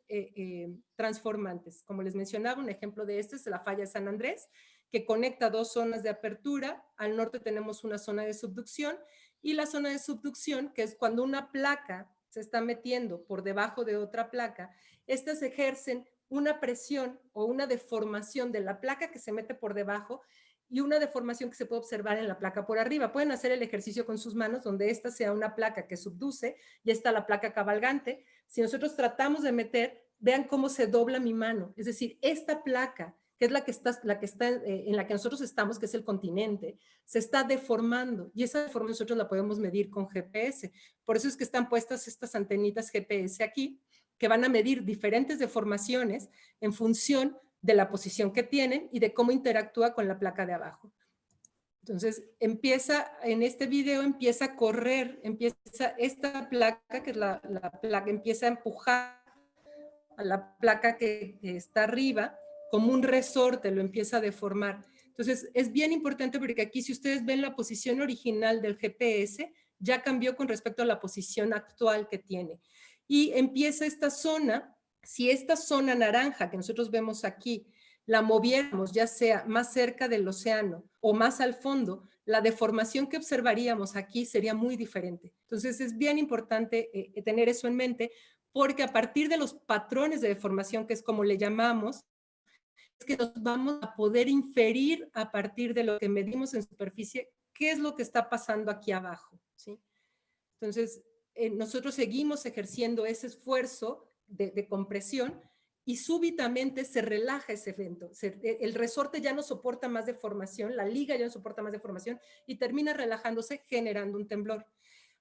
transformantes. Como les mencionaba, un ejemplo de este es la falla de San Andrés, que conecta dos zonas de apertura. Al norte tenemos una zona de subducción y la zona de subducción, que es cuando una placa se está metiendo por debajo de otra placa, estas ejercen una presión o una deformación de la placa que se mete por debajo y una deformación que se puede observar en la placa por arriba. Pueden hacer el ejercicio con sus manos, donde esta sea una placa que subduce y esta la placa cabalgante. Si nosotros tratamos de meter, vean cómo se dobla mi mano. Es decir, esta placa, que es la que está en la que nosotros estamos, que es el continente, se está deformando y esa deformación nosotros la podemos medir con GPS. Por eso es que están puestas estas antenitas GPS aquí, que van a medir diferentes deformaciones en función de la posición que tienen y de cómo interactúa con la placa de abajo. Entonces, en este video empieza a correr, empieza esta placa, que es la placa, empieza a empujar a la placa que está arriba, como un resorte, lo empieza a deformar. Entonces, es bien importante porque aquí, si ustedes ven la posición original del GPS, ya cambió con respecto a la posición actual que tiene. Y empieza esta zona, si esta zona naranja que nosotros vemos aquí, la moviéramos ya sea más cerca del océano o más al fondo, la deformación que observaríamos aquí sería muy diferente. Entonces, es bien importante tener eso en mente, porque a partir de los patrones de deformación, que es como le llamamos, es que nos vamos a poder inferir a partir de lo que medimos en superficie, qué es lo que está pasando aquí abajo, ¿sí? Entonces, nosotros seguimos ejerciendo ese esfuerzo de compresión y súbitamente se relaja ese evento. El resorte ya no soporta más deformación, la liga ya no soporta más deformación y termina relajándose, generando un temblor.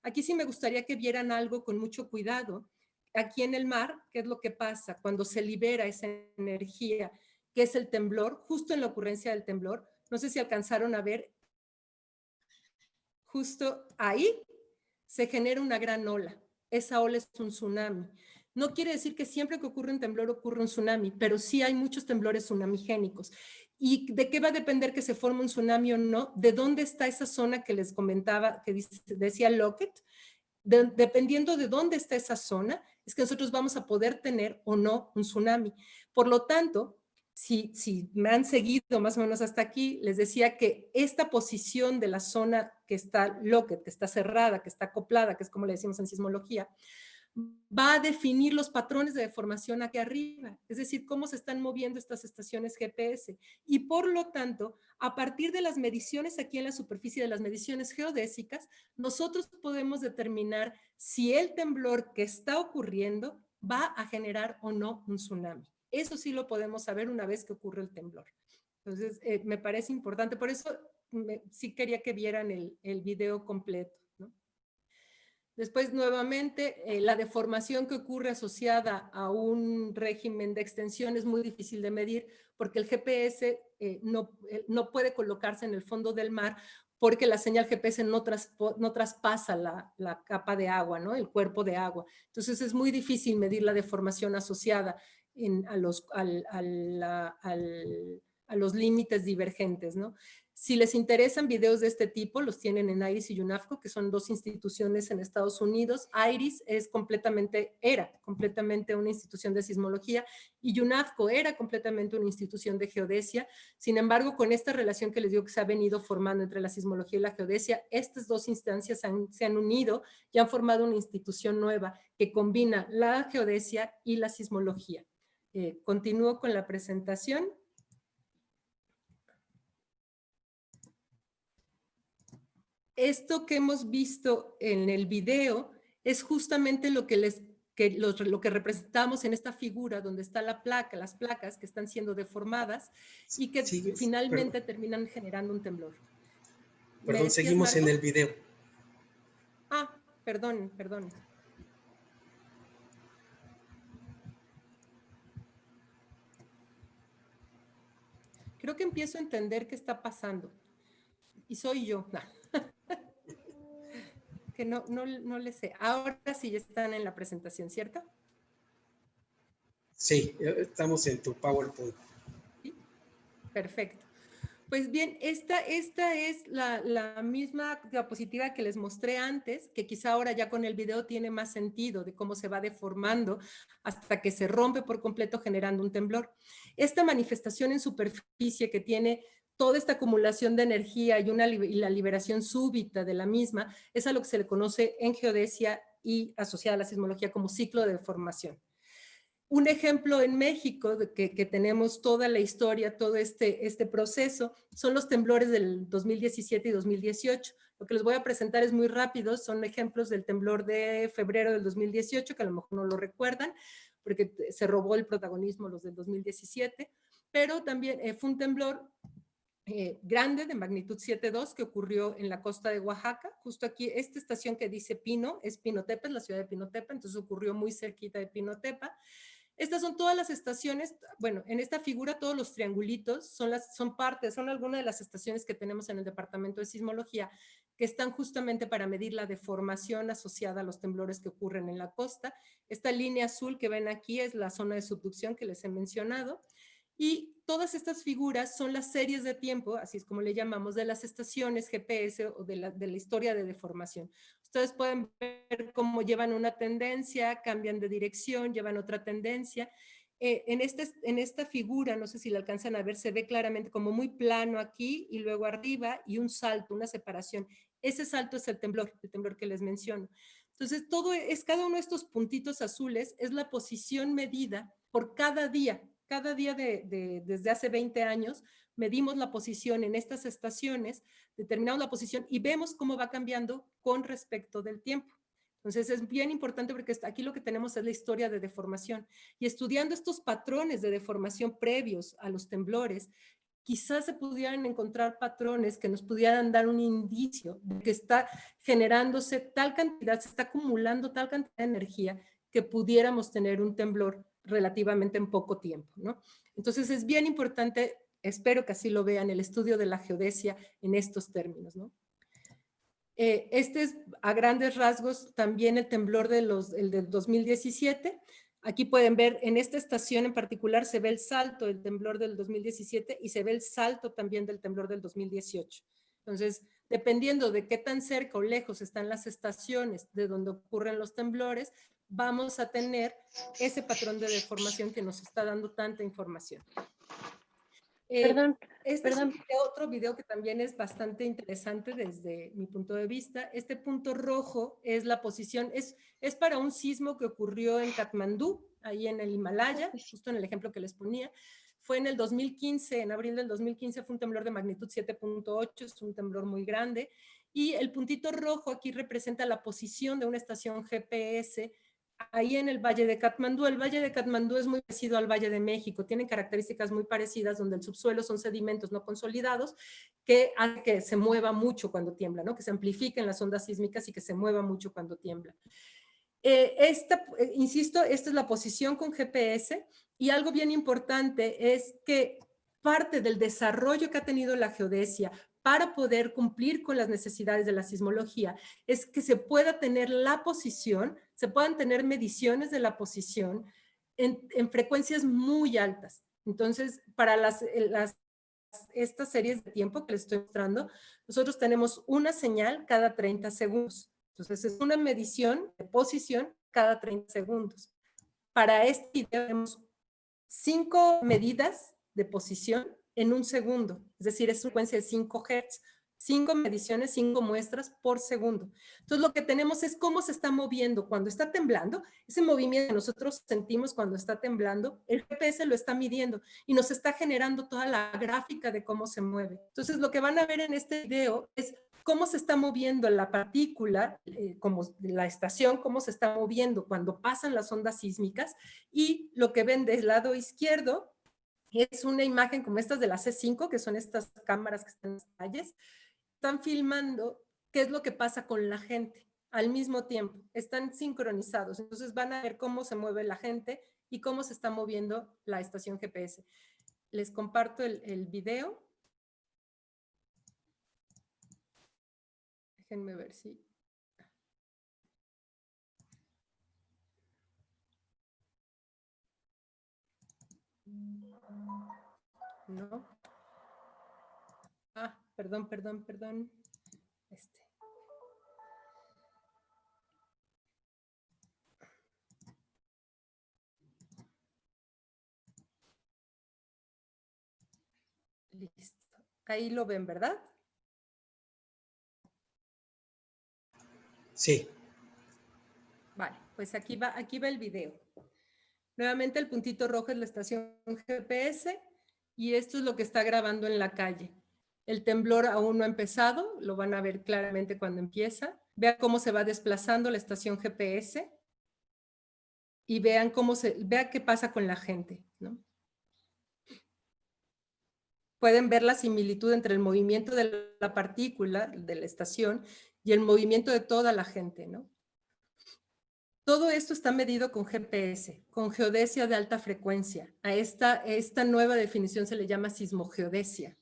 Aquí sí me gustaría que vieran algo con mucho cuidado. Aquí en el mar, ¿qué es lo que pasa? Cuando se libera esa energía, que es el temblor, justo en la ocurrencia del temblor, no sé si alcanzaron a ver, justo ahí se genera una gran ola. Esa ola es un tsunami. No quiere decir que siempre que ocurre un temblor ocurre un tsunami, pero sí hay muchos temblores tsunamigénicos. ¿Y de qué va a depender que se forme un tsunami o no? ¿De dónde está esa zona que les comentaba, que decía Lockett? Dependiendo de dónde está esa zona, es que nosotros vamos a poder tener o no un tsunami. Por lo tanto, si me han seguido más o menos hasta aquí, les decía que esta posición de la zona que está Lockett, que está cerrada, que está acoplada, que es como le decimos en sismología, va a definir los patrones de deformación aquí arriba, es decir, cómo se están moviendo estas estaciones GPS. Y por lo tanto, a partir de las mediciones aquí en la superficie, de las mediciones geodésicas, nosotros podemos determinar si el temblor que está ocurriendo va a generar o no un tsunami. Eso sí lo podemos saber una vez que ocurre el temblor. Entonces, me parece importante. Por eso sí quería que vieran el video completo. Después, nuevamente, la deformación que ocurre asociada a un régimen de extensión es muy difícil de medir porque el GPS no puede colocarse en el fondo del mar porque la señal GPS no traspasa la capa de agua, ¿no? El cuerpo de agua. Entonces, es muy difícil medir la deformación asociada a los límites divergentes, ¿no? Si les interesan videos de este tipo, los tienen en IRIS y UNAFCO, que son dos instituciones en Estados Unidos. IRIS era completamente una institución de sismología y UNAFCO era completamente una institución de geodesia. Sin embargo, con esta relación que les digo que se ha venido formando entre la sismología y la geodesia, estas dos instancias se han unido y han formado una institución nueva que combina la geodesia y la sismología. Continúo con la presentación. Esto que hemos visto en el video es justamente lo que representamos en esta figura donde está la placa, las placas que están siendo deformadas y que finalmente terminan generando un temblor. Perdón, seguimos Marco? En el video. Ah, perdón. Creo que empiezo a entender qué está pasando. Y soy yo. Que no le sé. Ahora sí ya están en la presentación, ¿cierto? Sí, estamos en tu PowerPoint. ¿Sí? Perfecto. Pues bien, esta es la misma diapositiva que les mostré antes, que quizá ahora ya con el video tiene más sentido de cómo se va deformando hasta que se rompe por completo generando un temblor. Esta manifestación en superficie que tiene toda esta acumulación de energía y la liberación súbita de la misma, es a lo que se le conoce en geodesia y asociada a la sismología como ciclo de deformación. Un ejemplo en México de que tenemos toda la historia, todo este proceso, son los temblores del 2017 y 2018. Lo que les voy a presentar es muy rápido, son ejemplos del temblor de febrero del 2018, que a lo mejor no lo recuerdan, porque se robó el protagonismo los del 2017, pero también fue un temblor grande de magnitud 7.2 que ocurrió en la costa de Oaxaca, justo aquí, esta estación que dice Pino, es Pinotepa, es la ciudad de Pinotepa, entonces ocurrió muy cerquita de Pinotepa. Estas son todas las estaciones, bueno, en esta figura todos los triangulitos son algunas de las estaciones que tenemos en el Departamento de Sismología que están justamente para medir la deformación asociada a los temblores que ocurren en la costa. Esta línea azul que ven aquí es la zona de subducción que les he mencionado. Y todas estas figuras son las series de tiempo, así es como le llamamos, de las estaciones GPS o de la historia de deformación. Ustedes pueden ver cómo llevan una tendencia, cambian de dirección, llevan otra tendencia. En esta figura, no sé si la alcanzan a ver, se ve claramente como muy plano aquí y luego arriba y un salto, una separación. Ese salto es el temblor que les menciono. Entonces, cada uno de estos puntitos azules es la posición medida por cada día desde hace 20 años, medimos la posición en estas estaciones, determinamos la posición y vemos cómo va cambiando con respecto del tiempo. Entonces es bien importante porque aquí lo que tenemos es la historia de deformación y estudiando estos patrones de deformación previos a los temblores, quizás se pudieran encontrar patrones que nos pudieran dar un indicio de que está generándose tal cantidad, se está acumulando tal cantidad de energía que pudiéramos tener un temblor relativamente en poco tiempo, ¿no? Entonces es bien importante, espero que así lo vean, el estudio de la geodesia en estos términos, ¿no? Este es a grandes rasgos también el temblor del 2017. Aquí pueden ver, en esta estación en particular se ve el salto del temblor del 2017 y se ve el salto también del temblor del 2018. Entonces, dependiendo de qué tan cerca o lejos están las estaciones de donde ocurren los temblores, vamos a tener ese patrón de deformación que nos está dando tanta información. Perdón. Es otro video que también es bastante interesante desde mi punto de vista. Este punto rojo es la posición, es para un sismo que ocurrió en Katmandú, ahí en el Himalaya, justo en el ejemplo que les ponía. Fue en el 2015, en abril del 2015, fue un temblor de magnitud 7.8, es un temblor muy grande. Y el puntito rojo aquí representa la posición de una estación GPS ahí en el Valle de Katmandú. El Valle de Katmandú es muy parecido al Valle de México, tienen características muy parecidas donde el subsuelo son sedimentos no consolidados que hacen que se mueva mucho cuando tiembla, ¿no? Que se amplifiquen las ondas sísmicas y que se mueva mucho cuando tiembla. Insisto, esta es la posición con GPS y algo bien importante es que parte del desarrollo que ha tenido la geodesia para poder cumplir con las necesidades de la sismología es que se pueda tener la posición, se puedan tener mediciones de la posición en frecuencias muy altas. Entonces, para estas series de tiempo que les estoy mostrando, nosotros tenemos una señal cada 30 segundos. Entonces, es una medición de posición cada 30 segundos. Para este video tenemos 5 medidas de posición en un segundo. Es decir, es una frecuencia de 5 Hz. 5 mediciones, 5 muestras por segundo. Entonces, lo que tenemos es cómo se está moviendo cuando está temblando. Ese movimiento que nosotros sentimos cuando está temblando, el GPS lo está midiendo y nos está generando toda la gráfica de cómo se mueve. Entonces, lo que van a ver en este video es cómo se está moviendo la partícula, como la estación, cómo se está moviendo cuando pasan las ondas sísmicas, y lo que ven del lado izquierdo es una imagen como estas de la C5, que son estas cámaras que están en las calles, están filmando qué es lo que pasa con la gente al mismo tiempo, están sincronizados, entonces van a ver cómo se mueve la gente y cómo se está moviendo la estación GPS. Les comparto el video. Déjenme ver si... No. Ah, perdón. Listo. Ahí lo ven, ¿verdad? Sí. pues aquí va el video. Nuevamente el puntito rojo es la estación GPS y esto es lo que está grabando en la calle. El temblor aún no ha empezado, lo van a ver claramente cuando empieza. Vean cómo se va desplazando la estación GPS y vean vean qué pasa con la gente, ¿no? Pueden ver la similitud entre el movimiento de la partícula de la estación y el movimiento de toda la gente, ¿no? Todo esto está medido con GPS, con geodesia de alta frecuencia. A esta nueva definición se le llama sismogeodesia.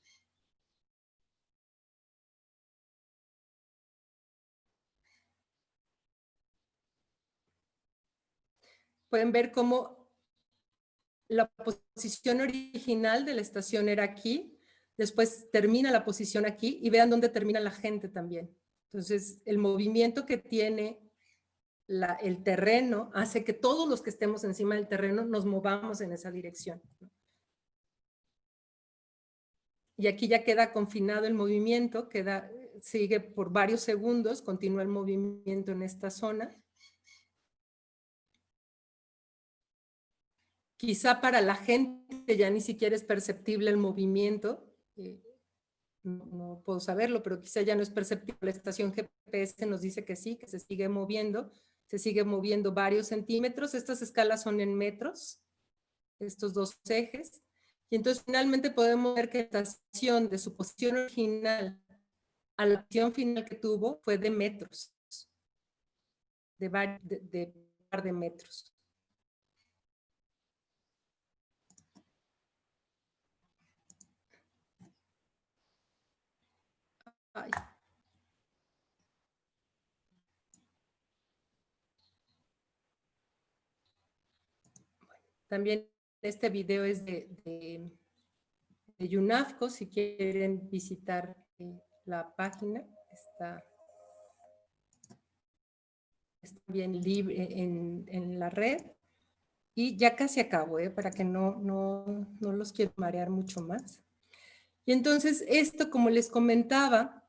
Pueden ver cómo la posición original de la estación era aquí, después termina la posición aquí y vean dónde termina la gente también. Entonces, el movimiento que tiene el terreno hace que todos los que estemos encima del terreno nos movamos en esa dirección. Y aquí ya queda confinado el movimiento, sigue por varios segundos, continúa el movimiento en esta zona. Quizá para la gente ya ni siquiera es perceptible el movimiento, no puedo saberlo, pero quizá ya no es perceptible. La estación GPS nos dice que sí, que se sigue moviendo varios centímetros. Estas escalas son en metros, estos dos ejes. Y entonces finalmente podemos ver que la estación de su posición original a la posición final que tuvo fue de metros, de par de metros. Ay. También este video es de UNAFCO, si quieren visitar la página, está bien libre en la red. Y ya casi acabo, para que no los quiero marear mucho más. Y entonces esto, como les comentaba,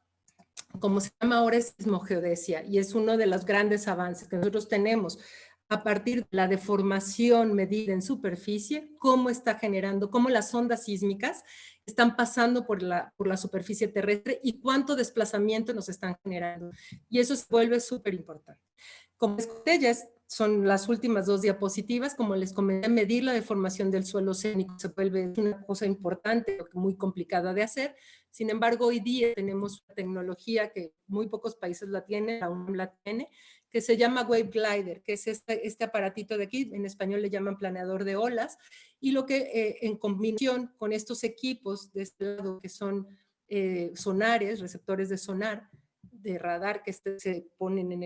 como se llama ahora es sismogeodesia, y es uno de los grandes avances que nosotros tenemos a partir de la deformación medida en superficie, cómo está generando, cómo las ondas sísmicas están pasando por la superficie terrestre y cuánto desplazamiento nos están generando. Y eso se vuelve súper importante. Como les conté, ya son las últimas dos diapositivas. Como les comenté, medir la deformación del suelo oceánico se vuelve una cosa importante, muy complicada de hacer. Sin embargo, hoy día tenemos una tecnología que muy pocos países la tienen, la UNAM la tiene, que se llama Wave Glider, que es este aparatito de aquí, en español le llaman planeador de olas, y lo que en combinación con estos equipos de este lado, que son sonares, receptores de sonar, de radar que se ponen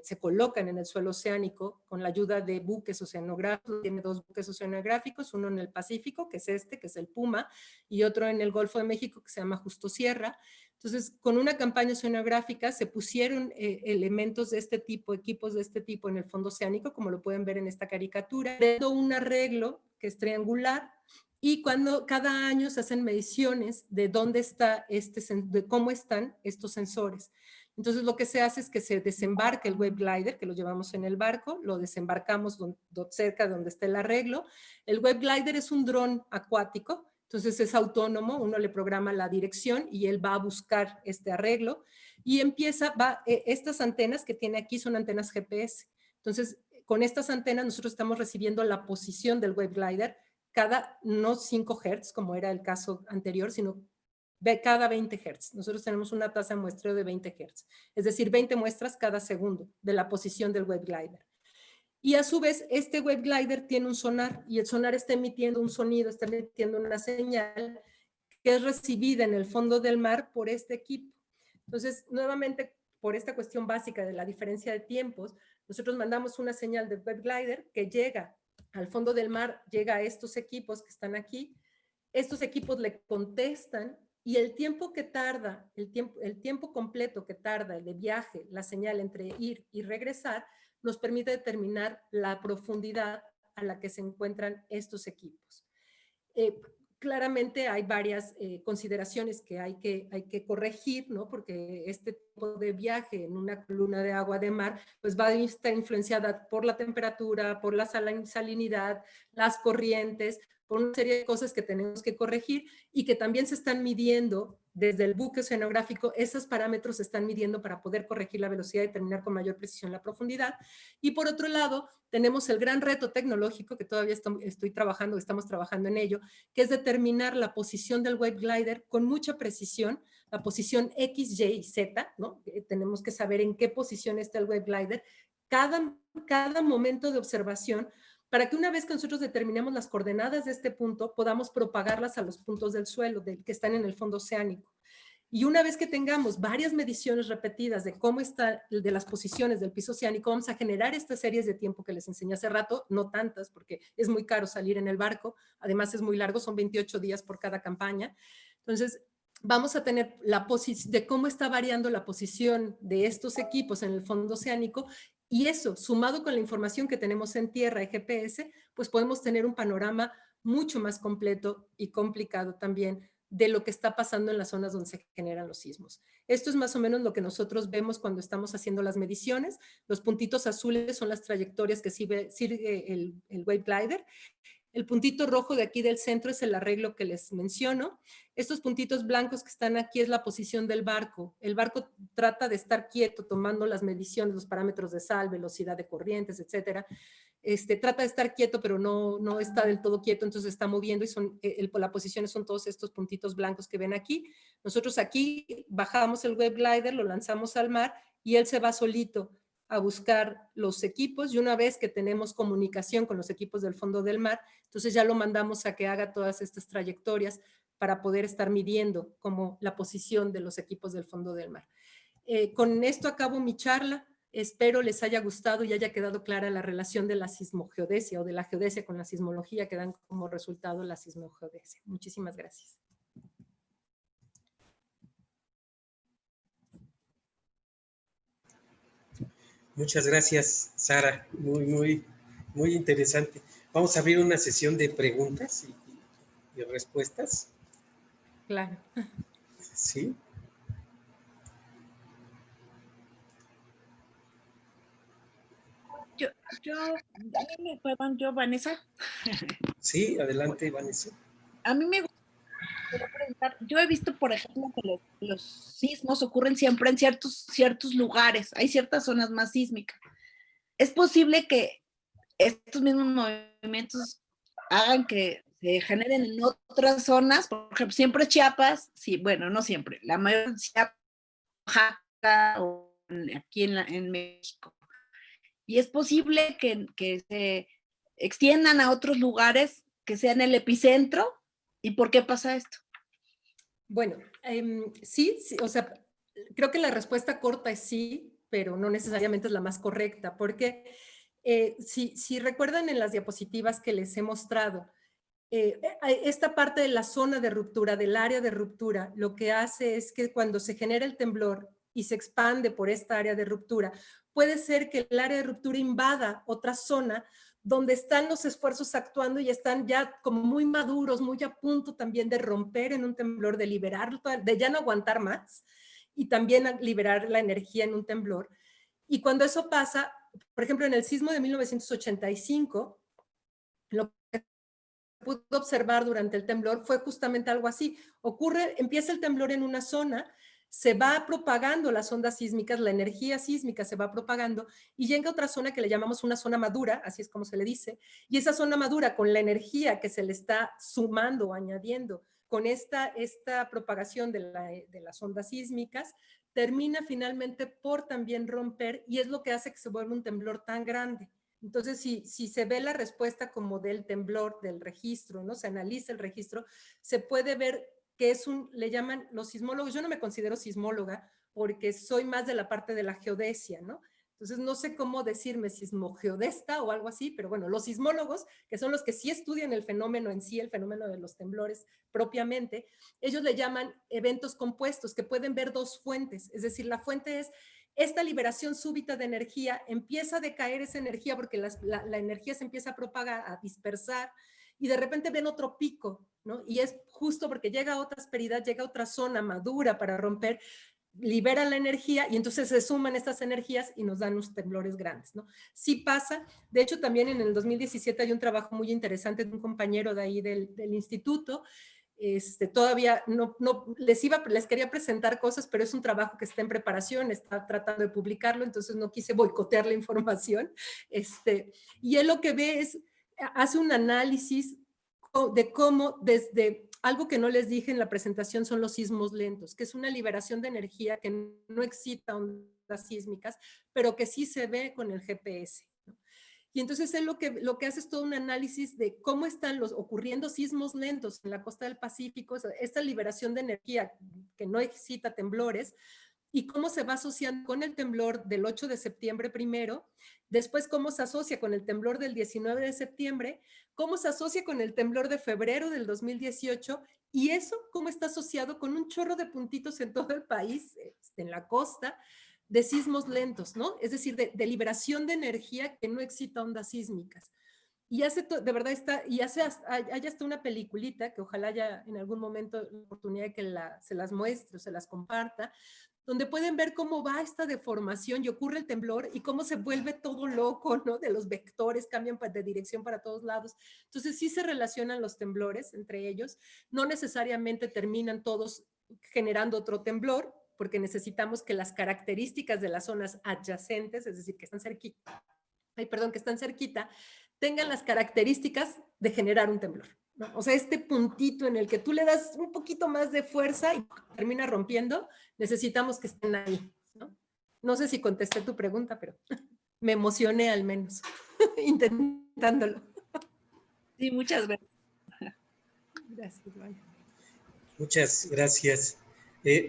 se colocan en el suelo oceánico con la ayuda de buques oceanográficos. Tiene dos buques oceanográficos, uno en el Pacífico, que es el Puma, y otro en el Golfo de México, que se llama Justo Sierra. Entonces, con una campaña oceanográfica se pusieron elementos de este tipo, equipos de este tipo en el fondo oceánico, como lo pueden ver en esta caricatura, dando un arreglo que es triangular. Y cada año se hacen mediciones de dónde está de cómo están estos sensores. Entonces lo que se hace es que se desembarca el Wave Glider, que lo llevamos en el barco, lo desembarcamos cerca de donde está el arreglo. El Wave Glider es un dron acuático, entonces es autónomo, uno le programa la dirección y él va a buscar este arreglo y estas antenas que tiene aquí son antenas GPS. Entonces con estas antenas nosotros estamos recibiendo la posición del Wave Glider no 5 Hz, como era el caso anterior, sino cada 20 Hz. Nosotros tenemos una tasa de muestreo de 20 Hz, es decir, 20 muestras cada segundo de la posición del Wave Glider. Y a su vez, este Wave Glider tiene un sonar, y el sonar está emitiendo un sonido, está emitiendo una señal que es recibida en el fondo del mar por este equipo. Entonces, nuevamente, por esta cuestión básica de la diferencia de tiempos, nosotros mandamos una señal de Wave Glider que llega al fondo del mar, llega a estos equipos que están aquí. Estos equipos le contestan y el tiempo que tarda, el tiempo completo que tarda el de viaje, la señal entre ir y regresar, nos permite determinar la profundidad a la que se encuentran estos equipos. claramente hay varias consideraciones que hay que corregir, ¿no? Porque este tipo de viaje en una columna de agua de mar, pues va a estar influenciada por la temperatura, por la salinidad, las corrientes, por una serie de cosas que tenemos que corregir y que también se están midiendo desde el buque oceanográfico. Esos parámetros se están midiendo para poder corregir la velocidad y determinar con mayor precisión la profundidad. Y por otro lado, tenemos el gran reto tecnológico que todavía estamos trabajando en ello, que es determinar la posición del wave glider con mucha precisión, la posición X, Y y Z, ¿no? Tenemos que saber en qué posición está el wave glider, cada momento de observación, para que una vez que nosotros determinemos las coordenadas de este punto, podamos propagarlas a los puntos del suelo que están en el fondo oceánico. Y una vez que tengamos varias mediciones repetidas de cómo está, de las posiciones del piso oceánico, vamos a generar estas series de tiempo que les enseñé hace rato, no tantas porque es muy caro salir en el barco, además es muy largo, son 28 días por cada campaña. Entonces, vamos a tener la posición de cómo está variando la posición de estos equipos en el fondo oceánico, y eso, sumado con la información que tenemos en tierra y GPS, pues podemos tener un panorama mucho más completo y complicado también de lo que está pasando en las zonas donde se generan los sismos. Esto es más o menos lo que nosotros vemos cuando estamos haciendo las mediciones. Los puntitos azules son las trayectorias que sigue el wave glider. El puntito rojo de aquí del centro es el arreglo que les menciono. Estos puntitos blancos que están aquí es la posición del barco. El barco trata de estar quieto tomando las mediciones, los parámetros de sal, velocidad de corrientes, etcétera. Trata de estar quieto, pero no está del todo quieto, entonces está moviendo y la posición son todos estos puntitos blancos que ven aquí. Nosotros aquí bajamos el wave glider, lo lanzamos al mar y él se va solito a buscar los equipos, y una vez que tenemos comunicación con los equipos del fondo del mar, entonces ya lo mandamos a que haga todas estas trayectorias para poder estar midiendo como la posición de los equipos del fondo del mar. Con esto acabo mi charla. Espero les haya gustado y haya quedado clara la relación de la sismogeodesia o de la geodesia con la sismología que dan como resultado la sismogeodesia. Muchísimas gracias. Muchas gracias, Sara. Muy interesante. Vamos a abrir una sesión de preguntas y respuestas. Claro. Sí. Perdón, Vanessa. Sí, adelante, Vanessa. A mí me gustaría preguntar, yo he visto, por ejemplo, que los sismos ocurren siempre en ciertos lugares, hay ciertas zonas más sísmicas. ¿Es posible que estos mismos movimientos hagan que se generen en otras zonas? Por ejemplo, siempre Chiapas, sí, bueno, no siempre, la mayoría de Chiapas, Oaxaca o aquí en México. Y es posible que se extiendan a otros lugares que sean el epicentro. ¿Y por qué pasa esto? Bueno, sí, o sea, creo que la respuesta corta es sí, pero no necesariamente es la más correcta, porque si recuerdan en las diapositivas que les he mostrado, esta parte de la zona de ruptura, del área de ruptura, lo que hace es que cuando se genera el temblor y se expande por esta área de ruptura, puede ser que el área de ruptura invada otra zona donde están los esfuerzos actuando y están ya como muy maduros, muy a punto también de romper en un temblor, de liberar, de ya no aguantar más y también liberar la energía en un temblor. Y cuando eso pasa, por ejemplo, en el sismo de 1985, lo que pudo observar durante el temblor fue justamente algo así. Empieza el temblor en una zona, se va propagando las ondas sísmicas, la energía sísmica se va propagando y llega a otra zona que le llamamos una zona madura, así es como se le dice, y esa zona madura con la energía que se le está sumando o añadiendo con esta propagación de las ondas sísmicas, termina finalmente por también romper y es lo que hace que se vuelva un temblor tan grande. Entonces, si se ve la respuesta como del temblor, del registro, ¿no? Se analiza el registro, se puede ver que le llaman los sismólogos, yo no me considero sismóloga porque soy más de la parte de la geodesia, ¿no? Entonces, no sé cómo decirme sismogeodesta o algo así, pero bueno, los sismólogos, que son los que sí estudian el fenómeno en sí, el fenómeno de los temblores propiamente, ellos le llaman eventos compuestos, que pueden ver dos fuentes, es decir, la fuente es esta liberación súbita de energía, empieza a decaer esa energía porque la energía se empieza a propagar, a dispersar, y de repente ven otro pico, ¿no? Y es justo porque llega a otra asperidad, llega a otra zona madura para romper, liberan la energía y entonces se suman estas energías y nos dan unos temblores grandes, ¿no? Sí pasa. De hecho, también en el 2017 hay un trabajo muy interesante de un compañero de ahí del instituto. Todavía les quería presentar cosas, pero es un trabajo que está en preparación, está tratando de publicarlo, entonces no quise boicotear la información. Y él lo que ve es, hace un análisis de cómo desde algo que no les dije en la presentación son los sismos lentos, que es una liberación de energía que no excita ondas sísmicas, pero que sí se ve con el GPS, ¿no? Y entonces él lo que hace es todo un análisis de cómo están ocurriendo sismos lentos en la costa del Pacífico, esta liberación de energía que no excita temblores, y cómo se va asociando con el temblor del 8 de septiembre primero, después cómo se asocia con el temblor del 19 de septiembre, cómo se asocia con el temblor de febrero del 2018, y eso cómo está asociado con un chorro de puntitos en todo el país, en la costa, de sismos lentos, ¿no? Es decir, de liberación de energía que no excita ondas sísmicas. Y de verdad hay hasta una peliculita que ojalá haya en algún momento la oportunidad de que se las muestre o se las comparta, donde pueden ver cómo va esta deformación y ocurre el temblor y cómo se vuelve todo loco, ¿no? De los vectores, cambian de dirección para todos lados. Entonces sí se relacionan los temblores entre ellos, no necesariamente terminan todos generando otro temblor, porque necesitamos que las características de las zonas adyacentes, es decir, que están cerquita, tengan las características de generar un temblor, ¿no? O sea, este puntito en el que tú le das un poquito más de fuerza y termina rompiendo, necesitamos que estén ahí, ¿no? No sé si contesté tu pregunta, pero me emocioné al menos intentándolo. Sí, muchas gracias. Gracias, Vania. Muchas gracias.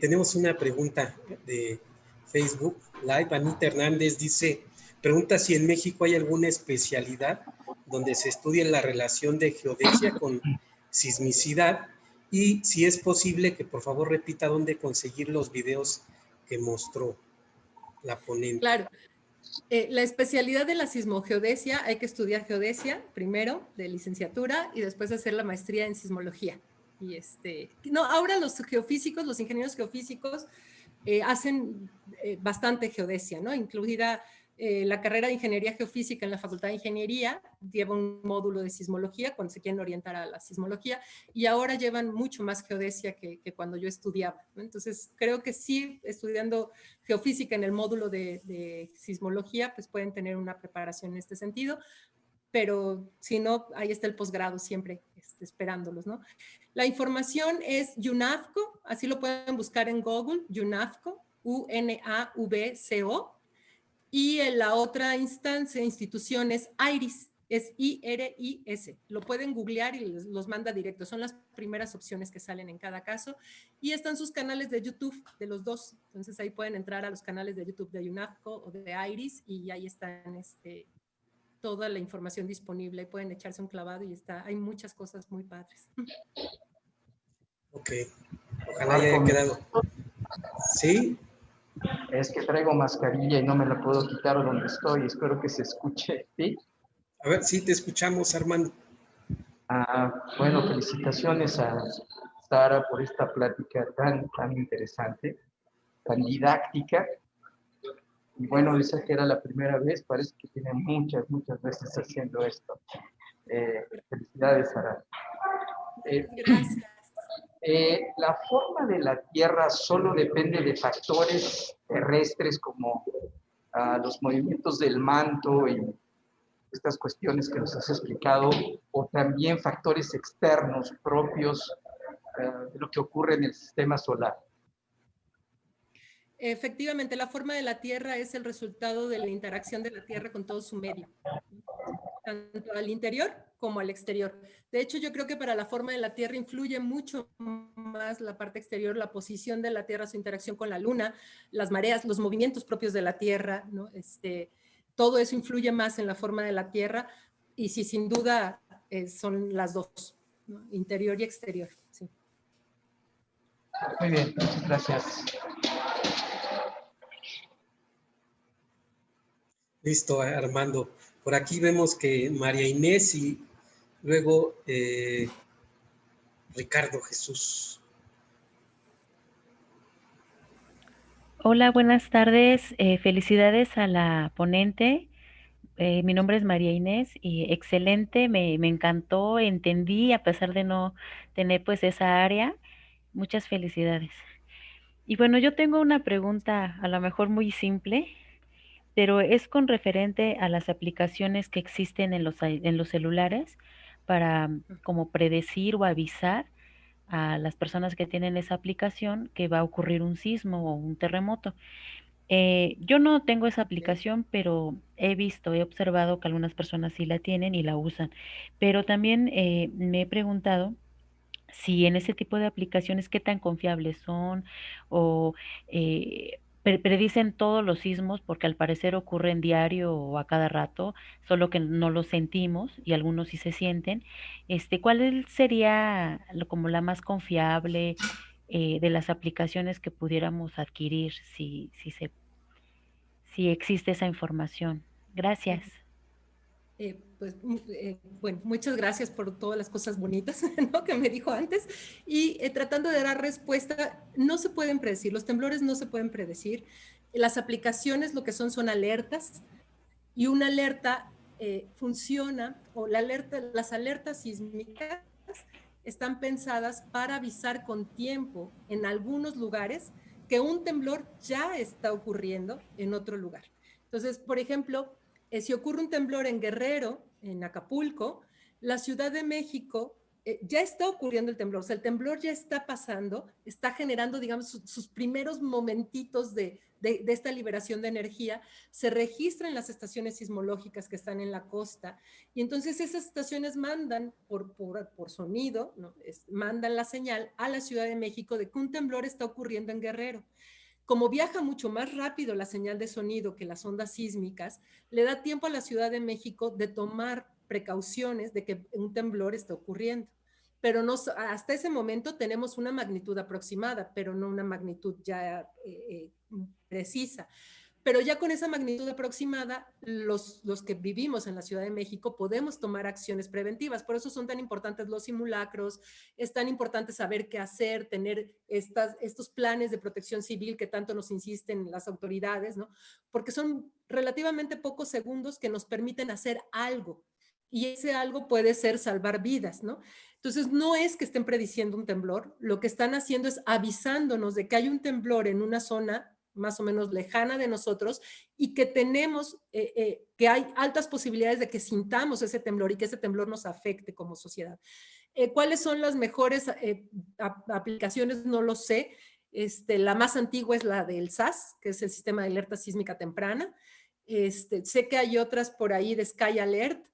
Tenemos una pregunta de Facebook Live. Anita Hernández dice, pregunta si en México hay alguna especialidad donde se estudie la relación de geodesia con sismicidad y si es posible que por favor repita dónde conseguir los videos que mostró la ponente. Claro. La especialidad de la sismogeodesia, hay que estudiar geodesia primero, de licenciatura, y después hacer la maestría en sismología. Y ahora los geofísicos, los ingenieros geofísicos hacen bastante geodesia, ¿no? Incluida la carrera de ingeniería geofísica en la Facultad de Ingeniería, lleva un módulo de sismología cuando se quieren orientar a la sismología, y ahora llevan mucho más geodesia que cuando yo estudiaba, ¿no? Entonces, creo que sí, estudiando geofísica en el módulo de sismología, pues pueden tener una preparación en este sentido, pero si no, ahí está el posgrado siempre esperándolos, ¿no? La información es UNAVCO, así lo pueden buscar en Google, UNAVCO, UNAVCO, y en la otra institución es IRIS, es IRIS. Lo pueden googlear y los manda directo. Son las primeras opciones que salen en cada caso. Y están sus canales de YouTube de los dos. Entonces ahí pueden entrar a los canales de YouTube de UNAVCO o de IRIS y ahí están toda la información disponible. Pueden echarse un clavado y hay muchas cosas muy padres. Ok. Ojalá haya quedado. ¿Sí? Es que traigo mascarilla y no me la puedo quitar donde estoy. Espero que se escuche, ¿sí? A ver, sí, te escuchamos, Armando. Bueno, felicitaciones a Sara por esta plática tan interesante, tan didáctica. Y bueno, dice que era la primera vez, parece que tiene muchas veces haciendo esto. Felicidades, Sara. Gracias. La forma de la Tierra solo depende de factores terrestres como los movimientos del manto y estas cuestiones que nos has explicado, o también factores externos propios de lo que ocurre en el sistema solar. Efectivamente, la forma de la Tierra es el resultado de la interacción de la Tierra con todo su medio, tanto al interior como al exterior. De hecho, yo creo que para la forma de la Tierra influye mucho más la parte exterior, la posición de la Tierra, su interacción con la Luna, las mareas, los movimientos propios de la Tierra, ¿no? Todo eso influye más en la forma de la Tierra y sí, sin duda son las dos, ¿no? Interior y exterior. Sí. Muy bien, muchas gracias. Listo, Armando. Por aquí vemos que María Inés y Luego, Ricardo Jesús. Hola, buenas tardes. Felicidades a la ponente. Mi nombre es María Inés y excelente, me encantó, entendí a pesar de no tener pues esa área. Muchas felicidades. Y bueno, yo tengo una pregunta a lo mejor muy simple, pero es con referente a las aplicaciones que existen en los celulares para como predecir o avisar a las personas que tienen esa aplicación que va a ocurrir un sismo o un terremoto. Yo no tengo esa Ok. aplicación, pero he observado que algunas personas sí la tienen y la usan. Pero también me he preguntado si en ese tipo de aplicaciones qué tan confiables son o predicen todos los sismos, porque al parecer ocurren diario o a cada rato, solo que no los sentimos y algunos sí se sienten. ¿Cuál sería como la más confiable de las aplicaciones que pudiéramos adquirir si existe esa información? Gracias. Bueno, muchas gracias por todas las cosas bonitas, ¿no?, que me dijo antes. Y tratando de dar respuesta, no se pueden predecir, los temblores no se pueden predecir. Las aplicaciones lo que son alertas, y una alerta funciona, o las alertas sísmicas están pensadas para avisar con tiempo en algunos lugares que un temblor ya está ocurriendo en otro lugar. Entonces, por ejemplo, si ocurre un temblor en Guerrero, en Acapulco, la Ciudad de México ya está ocurriendo el temblor, o sea, el temblor ya está pasando, está generando, digamos, sus primeros momentitos de esta liberación de energía, se registra en las estaciones sismológicas que están en la costa, y entonces esas estaciones mandan por sonido, ¿no?, mandan la señal a la Ciudad de México de que un temblor está ocurriendo en Guerrero. Como viaja mucho más rápido la señal de sonido que las ondas sísmicas, le da tiempo a la Ciudad de México de tomar precauciones de que un temblor está ocurriendo. Pero no, hasta ese momento tenemos una magnitud aproximada, pero no una magnitud ya precisa. Pero ya con esa magnitud aproximada, los que vivimos en la Ciudad de México podemos tomar acciones preventivas. Por eso son tan importantes los simulacros, es tan importante saber qué hacer, tener estos planes de protección civil que tanto nos insisten las autoridades, ¿no? Porque son relativamente pocos segundos que nos permiten hacer algo. Y ese algo puede ser salvar vidas, ¿no? Entonces, no es que estén prediciendo un temblor, lo que están haciendo es avisándonos de que hay un temblor en una zona más o menos lejana de nosotros y que tenemos, que hay altas posibilidades de que sintamos ese temblor y que ese temblor nos afecte como sociedad. ¿Cuáles son las mejores aplicaciones? No lo sé. La más antigua es la del SAS, que es el Sistema de Alerta Sísmica Temprana. Sé que hay otras por ahí de Sky Alert,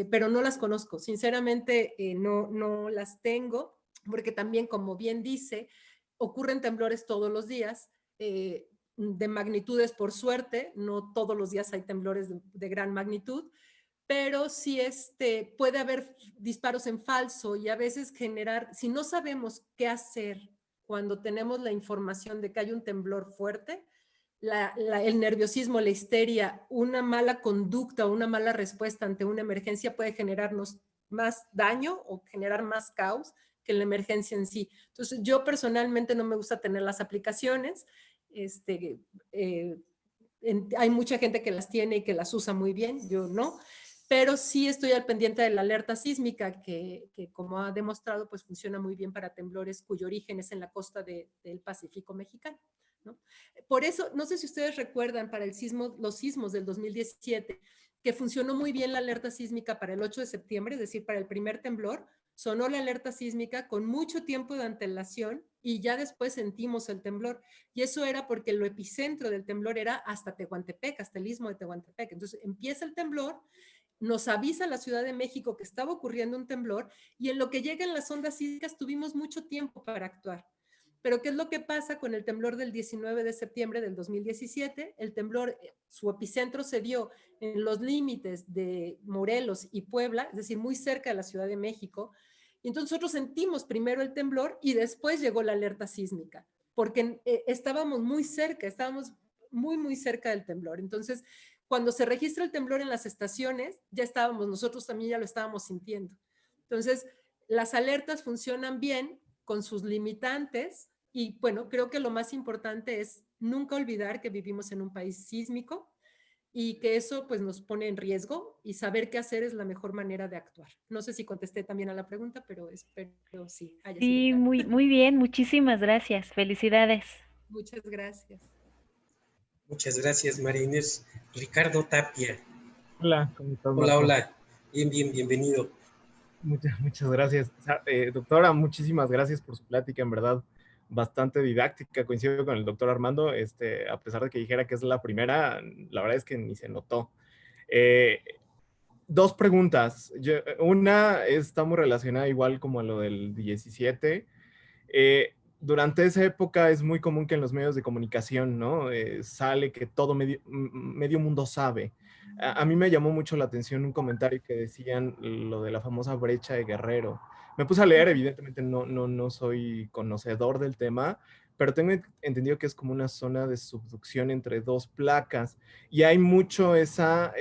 pero no las conozco. Sinceramente, no las tengo, porque también, como bien dice, ocurren temblores todos los días, de magnitudes por suerte, no todos los días hay temblores de gran magnitud, pero sí puede haber disparos en falso y a veces generar, si no sabemos qué hacer cuando tenemos la información de que hay un temblor fuerte, el nerviosismo, la histeria, una mala conducta o una mala respuesta ante una emergencia puede generarnos más daño o generar más caos que la emergencia en sí. Entonces, yo personalmente no me gusta tener las aplicaciones. Hay mucha gente que las tiene y que las usa muy bien, yo no, pero sí estoy al pendiente de la alerta sísmica que como ha demostrado, pues funciona muy bien para temblores cuyo origen es en la costa del Pacífico mexicano, ¿no? Por eso, no sé si ustedes recuerdan para los sismos del 2017, que funcionó muy bien la alerta sísmica para el 8 de septiembre, es decir, para el primer temblor, sonó la alerta sísmica con mucho tiempo de antelación y ya después sentimos el temblor. Y eso era porque el epicentro del temblor era hasta Tehuantepec, hasta el istmo de Tehuantepec. Entonces empieza el temblor, nos avisa la Ciudad de México que estaba ocurriendo un temblor y en lo que llegan las ondas sísmicas tuvimos mucho tiempo para actuar. Pero ¿qué es lo que pasa con el temblor del 19 de septiembre del 2017? El temblor, su epicentro se dio en los límites de Morelos y Puebla, es decir, muy cerca de la Ciudad de México. Y entonces nosotros sentimos primero el temblor y después llegó la alerta sísmica, porque estábamos muy cerca, estábamos muy cerca del temblor. Entonces, cuando se registra el temblor en las estaciones, ya estábamos, nosotros también ya lo estábamos sintiendo. Entonces, las alertas funcionan bien con sus limitantes y bueno, creo que lo más importante es nunca olvidar que vivimos en un país sísmico y que eso pues nos pone en riesgo y saber qué hacer es la mejor manera de actuar. No sé si contesté también a la pregunta, pero espero sí haya sido Sí, claro. muy bien, muchísimas gracias. Felicidades. Muchas gracias. Muchas gracias, María Inés. Ricardo Tapia. Hola, ¿cómo estás, Hola, Marco? hola. Bien, bienvenido. Muchas gracias. O sea, doctora, muchísimas gracias por su plática, en verdad, bastante didáctica. Coincido con el doctor Armando, a pesar de que dijera que es la primera, la verdad es que ni se notó. Dos preguntas. Una está muy relacionada igual como a lo del 17. Durante esa época es muy común que en los medios de comunicación, ¿no? Sale que todo medio mundo sabe. A mí me llamó mucho la atención un comentario que decían lo de la famosa brecha de Guerrero. Me puse a leer, evidentemente no soy conocedor del tema, pero tengo entendido que es como una zona de subducción entre dos placas y hay mucho esa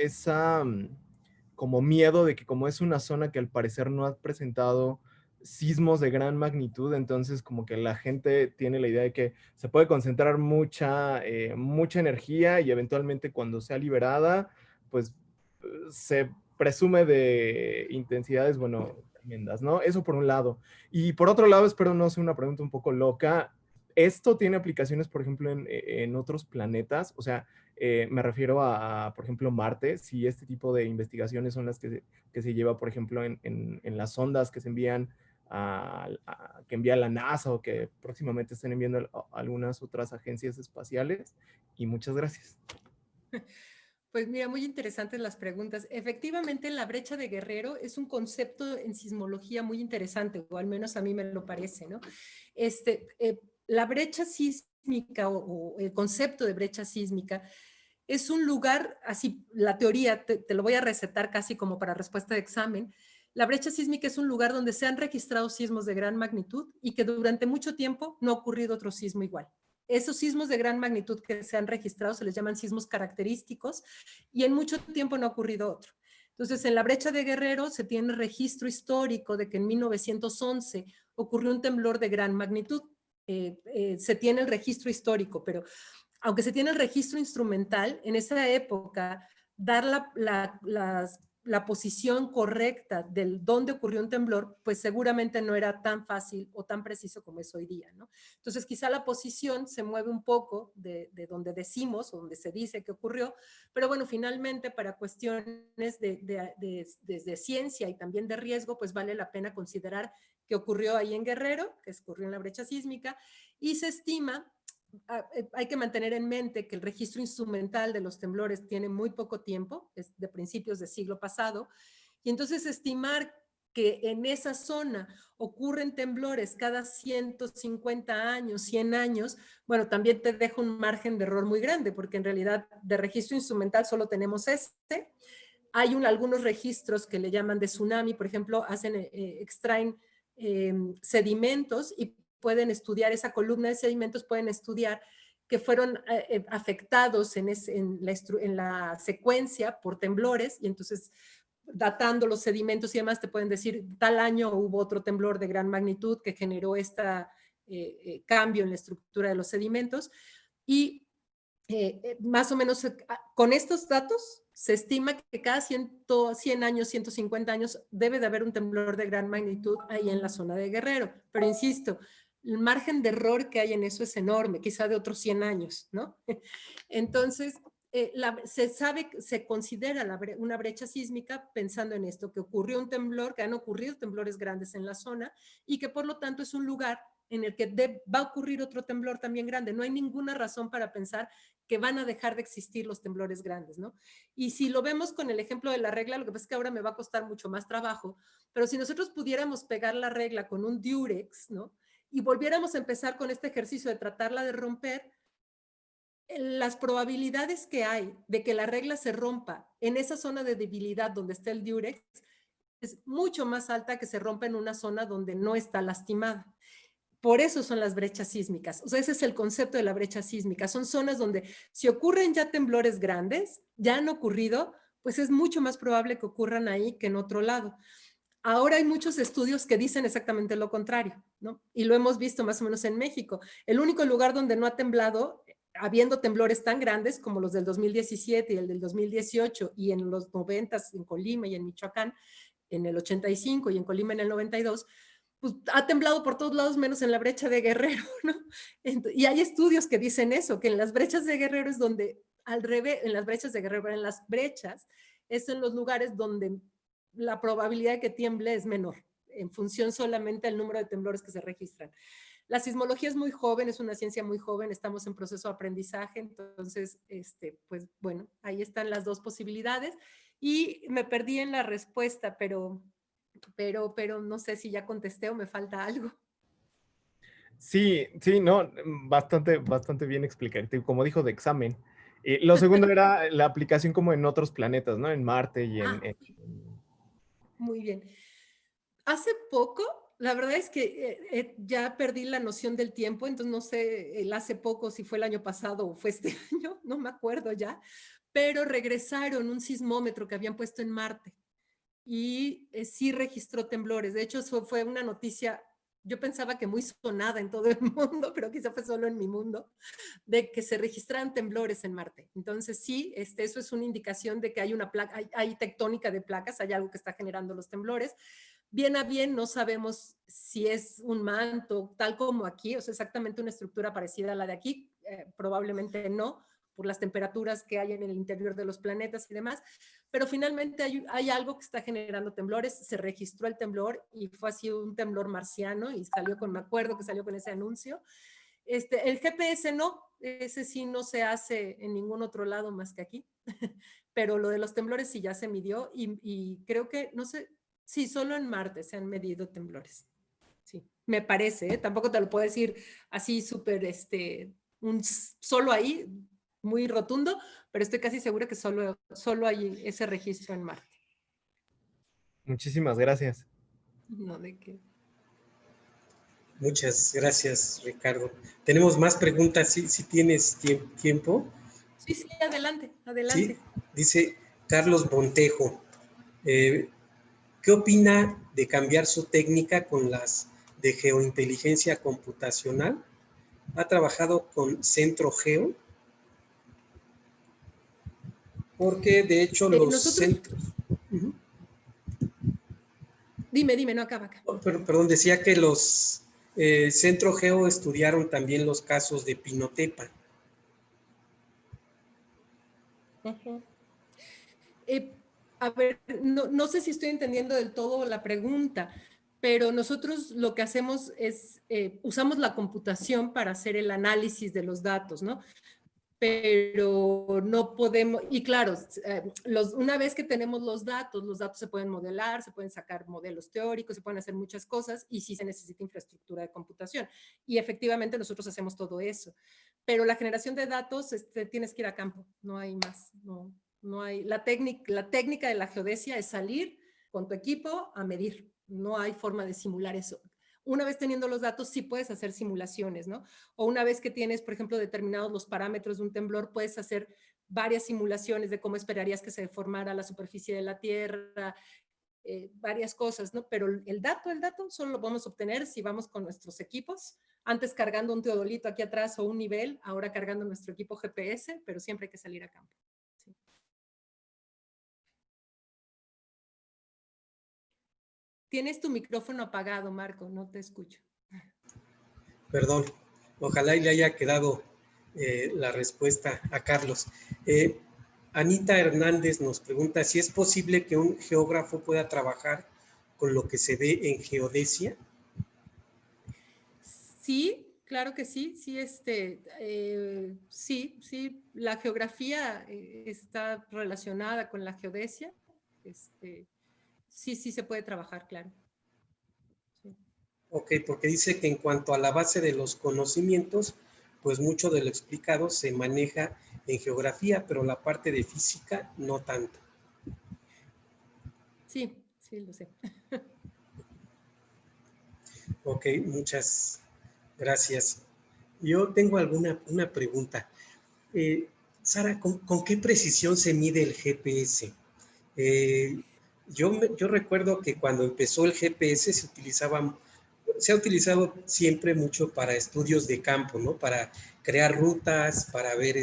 como miedo de que como es una zona que al parecer no ha presentado sismos de gran magnitud, entonces como que la gente tiene la idea de que se puede concentrar mucha energía y eventualmente cuando sea liberada, pues se presume de intensidades, bueno, tremendas, ¿no? Eso por un lado. Y por otro lado, espero no sea una pregunta un poco loca, ¿esto tiene aplicaciones, por ejemplo, en otros planetas? O sea, me refiero por ejemplo, Marte, si este tipo de investigaciones son las que se lleva, por ejemplo, en las sondas que se envían que envía la NASA o que próximamente estén enviando algunas otras agencias espaciales. Y muchas gracias. Pues mira, muy interesantes las preguntas. Efectivamente, la brecha de Guerrero es un concepto en sismología muy interesante, o al menos a mí me lo parece, ¿no? La brecha sísmica o el concepto de brecha sísmica es un lugar, así la teoría, te lo voy a recetar casi como para respuesta de examen. La brecha sísmica es un lugar donde se han registrado sismos de gran magnitud y que durante mucho tiempo no ha ocurrido otro sismo igual. Esos sismos de gran magnitud que se han registrado se les llaman sismos característicos y en mucho tiempo no ha ocurrido otro. Entonces, en la brecha de Guerrero se tiene registro histórico de que en 1911 ocurrió un temblor de gran magnitud. Se tiene el registro histórico, pero aunque se tiene el registro instrumental, en esa época, dar la posición correcta del dónde ocurrió un temblor, pues seguramente no era tan fácil o tan preciso como es hoy día, ¿no? Entonces, quizá la posición se mueve un poco de donde decimos o donde se dice que ocurrió, pero bueno, finalmente para cuestiones de ciencia y también de riesgo, pues vale la pena considerar que ocurrió ahí en Guerrero, que ocurrió en la brecha sísmica, y se estima hay que mantener en mente que el registro instrumental de los temblores tiene muy poco tiempo, es de principios del siglo pasado, y entonces estimar que en esa zona ocurren temblores cada 150 años, 100 años, bueno, también te deja un margen de error muy grande, porque en realidad de registro instrumental solo tenemos este. Hay algunos registros que le llaman de tsunami, por ejemplo, extraen sedimentos y pueden estudiar esa columna de sedimentos, pueden estudiar que fueron afectados en la secuencia por temblores y entonces datando los sedimentos y demás te pueden decir tal año hubo otro temblor de gran magnitud que generó este cambio en la estructura de los sedimentos y más o menos con estos datos se estima que cada 100 años, 150 años debe de haber un temblor de gran magnitud ahí en la zona de Guerrero. Pero insisto, el margen de error que hay en eso es enorme, quizá de otros 100 años, ¿no? Entonces, se considera una brecha sísmica pensando en esto, que ocurrió un temblor, que han ocurrido temblores grandes en la zona y que por lo tanto es un lugar en el que va a ocurrir otro temblor también grande. No hay ninguna razón para pensar que van a dejar de existir los temblores grandes, ¿no? Y si lo vemos con el ejemplo de la regla, lo que pasa es que ahora me va a costar mucho más trabajo, pero si nosotros pudiéramos pegar la regla con un diurex, ¿no? Y volviéramos a empezar con este ejercicio de tratarla de romper, las probabilidades que hay de que la regla se rompa en esa zona de debilidad donde está el diurex es mucho más alta que se rompa en una zona donde no está lastimada. Por eso son las brechas sísmicas. O sea, ese es el concepto de la brecha sísmica. Son zonas donde si ocurren ya temblores grandes, ya han ocurrido, pues es mucho más probable que ocurran ahí que en otro lado. Ahora hay muchos estudios que dicen exactamente lo contrario, ¿no? Y lo hemos visto más o menos en México. El único lugar donde no ha temblado, habiendo temblores tan grandes como los del 2017 y el del 2018 y en los 90 en Colima y en Michoacán, en el 85 y en Colima en el 92, pues ha temblado por todos lados menos en la brecha de Guerrero, ¿no? Y hay estudios que dicen eso, que en las brechas de Guerrero es donde, al revés, en las brechas de Guerrero, en las brechas, es en los lugares donde la probabilidad de que tiemble es menor, en función solamente del número de temblores que se registran. La sismología es muy joven, es una ciencia muy joven, estamos en proceso de aprendizaje, entonces, pues bueno, ahí están las dos posibilidades. Y me perdí en la respuesta, pero no sé si ya contesté o me falta algo. Sí, sí, no, bastante, bastante bien explicativo, como dijo, de examen. Lo segundo era la aplicación como en otros planetas, ¿no? En Marte y Sí. Muy bien. Hace poco, la verdad es que ya perdí la noción del tiempo, entonces no sé el hace poco si fue el año pasado o fue este año, no me acuerdo ya, pero regresaron un sismómetro que habían puesto en Marte y sí registró temblores. De hecho, eso fue una noticia, yo pensaba que muy sonada en todo el mundo, pero quizá fue solo en mi mundo, de que se registraran temblores en Marte. Entonces sí, eso es una indicación de que hay una placa, hay tectónica de placas, hay algo que está generando los temblores. Bien a bien no sabemos si es un manto, tal como aquí, o sea, exactamente una estructura parecida a la de aquí, probablemente no, por las temperaturas que hay en el interior de los planetas y demás, pero finalmente hay algo que está generando temblores, se registró el temblor y fue así un temblor marciano y salió con, me acuerdo que salió con ese anuncio. El GPS no, ese sí no se hace en ningún otro lado más que aquí, pero lo de los temblores sí ya se midió y creo que, no sé, sí, solo en Marte se han medido temblores. Sí, me parece, ¿eh? Tampoco te lo puedo decir así súper, solo ahí, muy rotundo, pero estoy casi segura que solo hay ese registro en Marte. Muchísimas gracias. No, de qué. Muchas gracias, Ricardo. Tenemos más preguntas, si tienes tiempo. Sí, sí, adelante, adelante. Sí, dice Carlos Montejo, ¿qué opina de cambiar su técnica con las de geointeligencia computacional? ¿Ha trabajado con Centro Geo? Porque de hecho los centros... Dime, no acaba acá. Perdón, decía que los Centro Geo estudiaron también los casos de Pinotepa. A ver, no sé si estoy entendiendo del todo la pregunta, pero nosotros lo que hacemos es, usamos la computación para hacer el análisis de los datos, ¿no? Pero no podemos, y claro, una vez que tenemos los datos se pueden modelar, se pueden sacar modelos teóricos, se pueden hacer muchas cosas y sí se necesita infraestructura de computación. Y efectivamente nosotros hacemos todo eso. Pero la generación de datos, tienes que ir a campo, no hay más, no hay, la técnica de la geodesia es salir con tu equipo a medir, no hay forma de simular eso. Una vez teniendo los datos, sí puedes hacer simulaciones, ¿no? O una vez que tienes, por ejemplo, determinados los parámetros de un temblor, puedes hacer varias simulaciones de cómo esperarías que se deformara la superficie de la Tierra, varias cosas, ¿no? Pero el dato solo lo podemos obtener si vamos con nuestros equipos, antes cargando un teodolito aquí atrás o un nivel, ahora cargando nuestro equipo GPS, pero siempre hay que salir a campo. Sí. Tienes tu micrófono apagado, Marco, no te escucho. Perdón, ojalá y le haya quedado la respuesta a Carlos. Anita Hernández nos pregunta si es posible que un geógrafo pueda trabajar con lo que se ve en geodesia. Sí, claro que sí, sí, sí, la geografía está relacionada con la geodesia, sí se puede trabajar, claro. Sí. Ok, porque dice que en cuanto a la base de los conocimientos, pues mucho de lo explicado se maneja en geografía, pero la parte de física no tanto. Sí, lo sé. Ok, muchas gracias. Yo tengo una pregunta. Sara, ¿con qué precisión se mide el GPS? Yo recuerdo que cuando empezó el GPS se ha utilizado siempre mucho para estudios de campo, ¿no? Para crear rutas, para ver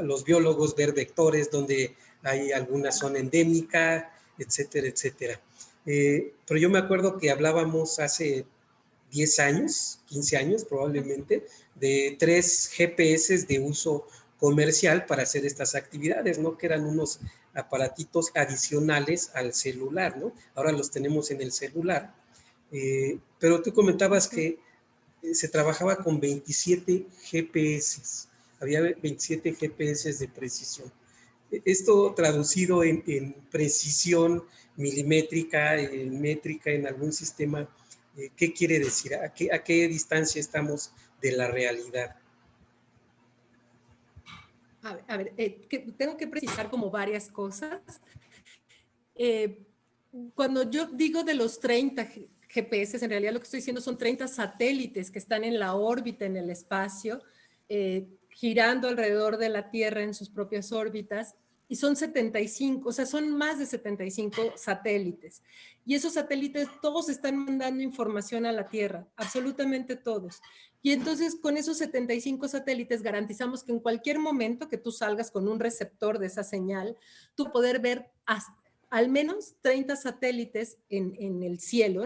los biólogos, ver vectores donde hay alguna zona endémica, etcétera, etcétera. Pero yo me acuerdo que hablábamos hace 10 años, 15 años probablemente, de 3 GPS de uso comercial para hacer estas actividades, ¿no? Que eran unos aparatitos adicionales al celular, ¿no? Ahora los tenemos en el celular. Pero tú comentabas que se trabajaba con 27 GPS. Había 27 GPS de precisión. Esto traducido en precisión milimétrica, en métrica, en algún sistema, ¿qué quiere decir? ¿A qué distancia estamos de la realidad? A ver, tengo que precisar como varias cosas. Cuando yo digo de los 30 GPS, en realidad lo que estoy diciendo son 30 satélites que están en la órbita, en el espacio, girando alrededor de la Tierra en sus propias órbitas, y son 75, o sea, son más de 75 satélites. Y esos satélites todos están mandando información a la Tierra, absolutamente todos. Y entonces con esos 75 satélites garantizamos que en cualquier momento que tú salgas con un receptor de esa señal, tú poder ver al menos 30 satélites en el cielo,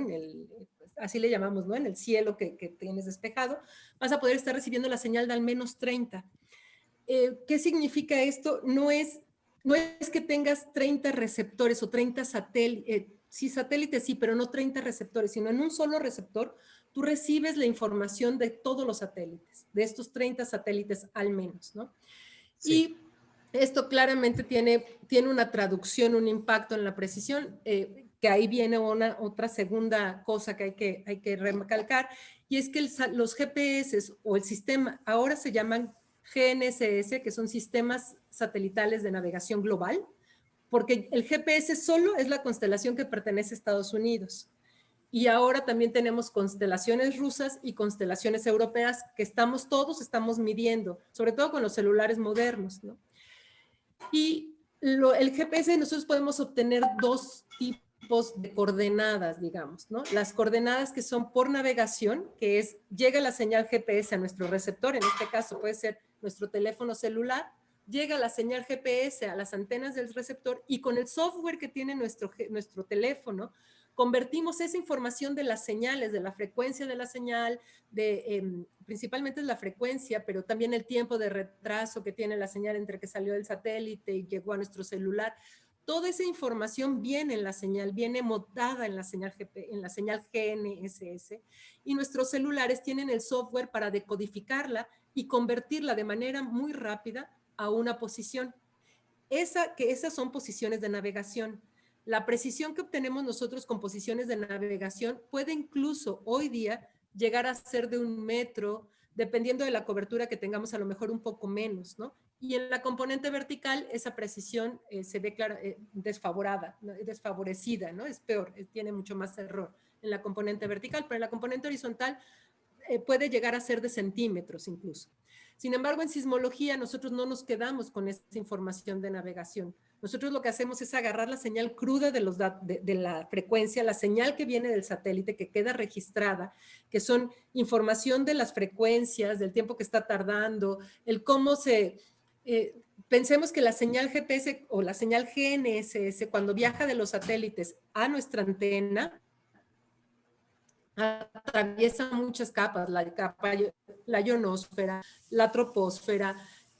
así le llamamos, ¿no? En el cielo que tienes despejado, vas a poder estar recibiendo la señal de al menos 30. ¿Qué significa esto? No es que tengas 30 receptores o 30 satélites, sí, satélites sí, pero no 30 receptores, sino en un solo receptor, tú recibes la información de todos los satélites, de estos 30 satélites al menos, ¿no? Sí. Y esto claramente tiene una traducción, un impacto en la precisión, que ahí viene otra segunda cosa que hay que recalcar, y es que los GPS o el sistema ahora se llaman GNSS, que son sistemas satelitales de navegación global, porque el GPS solo es la constelación que pertenece a Estados Unidos. Y ahora también tenemos constelaciones rusas y constelaciones europeas que todos estamos midiendo, sobre todo con los celulares modernos, ¿no? Y el GPS nosotros podemos obtener dos tipos de coordenadas, digamos, ¿no? Las coordenadas que son por navegación, que es, llega la señal GPS a nuestro receptor, en este caso puede ser nuestro teléfono celular, llega la señal GPS a las antenas del receptor y con el software que tiene nuestro teléfono, convertimos esa información de las señales, de la frecuencia de la señal, principalmente es la frecuencia, pero también el tiempo de retraso que tiene la señal entre que salió del satélite y llegó a nuestro celular. Toda esa información viene en la señal, viene montada en la señal GNSS, y nuestros celulares tienen el software para decodificarla y convertirla de manera muy rápida a una posición. Esas son posiciones de navegación. La precisión que obtenemos nosotros con posiciones de navegación puede incluso hoy día llegar a ser de 1 metro, dependiendo de la cobertura que tengamos, a lo mejor un poco menos, ¿no? Y en la componente vertical, esa precisión se ve desfavorecida, ¿no? Es peor, tiene mucho más error en la componente vertical, pero en la componente horizontal puede llegar a ser de centímetros incluso. Sin embargo, en sismología nosotros no nos quedamos con esa información de navegación. Nosotros lo que hacemos es agarrar la señal cruda de la frecuencia, la señal que viene del satélite, que queda registrada, que son información de las frecuencias, del tiempo que está tardando, el cómo pensemos que la señal GPS o la señal GNSS, cuando viaja de los satélites a nuestra antena, atraviesa muchas capas, la ionosfera, la troposfera,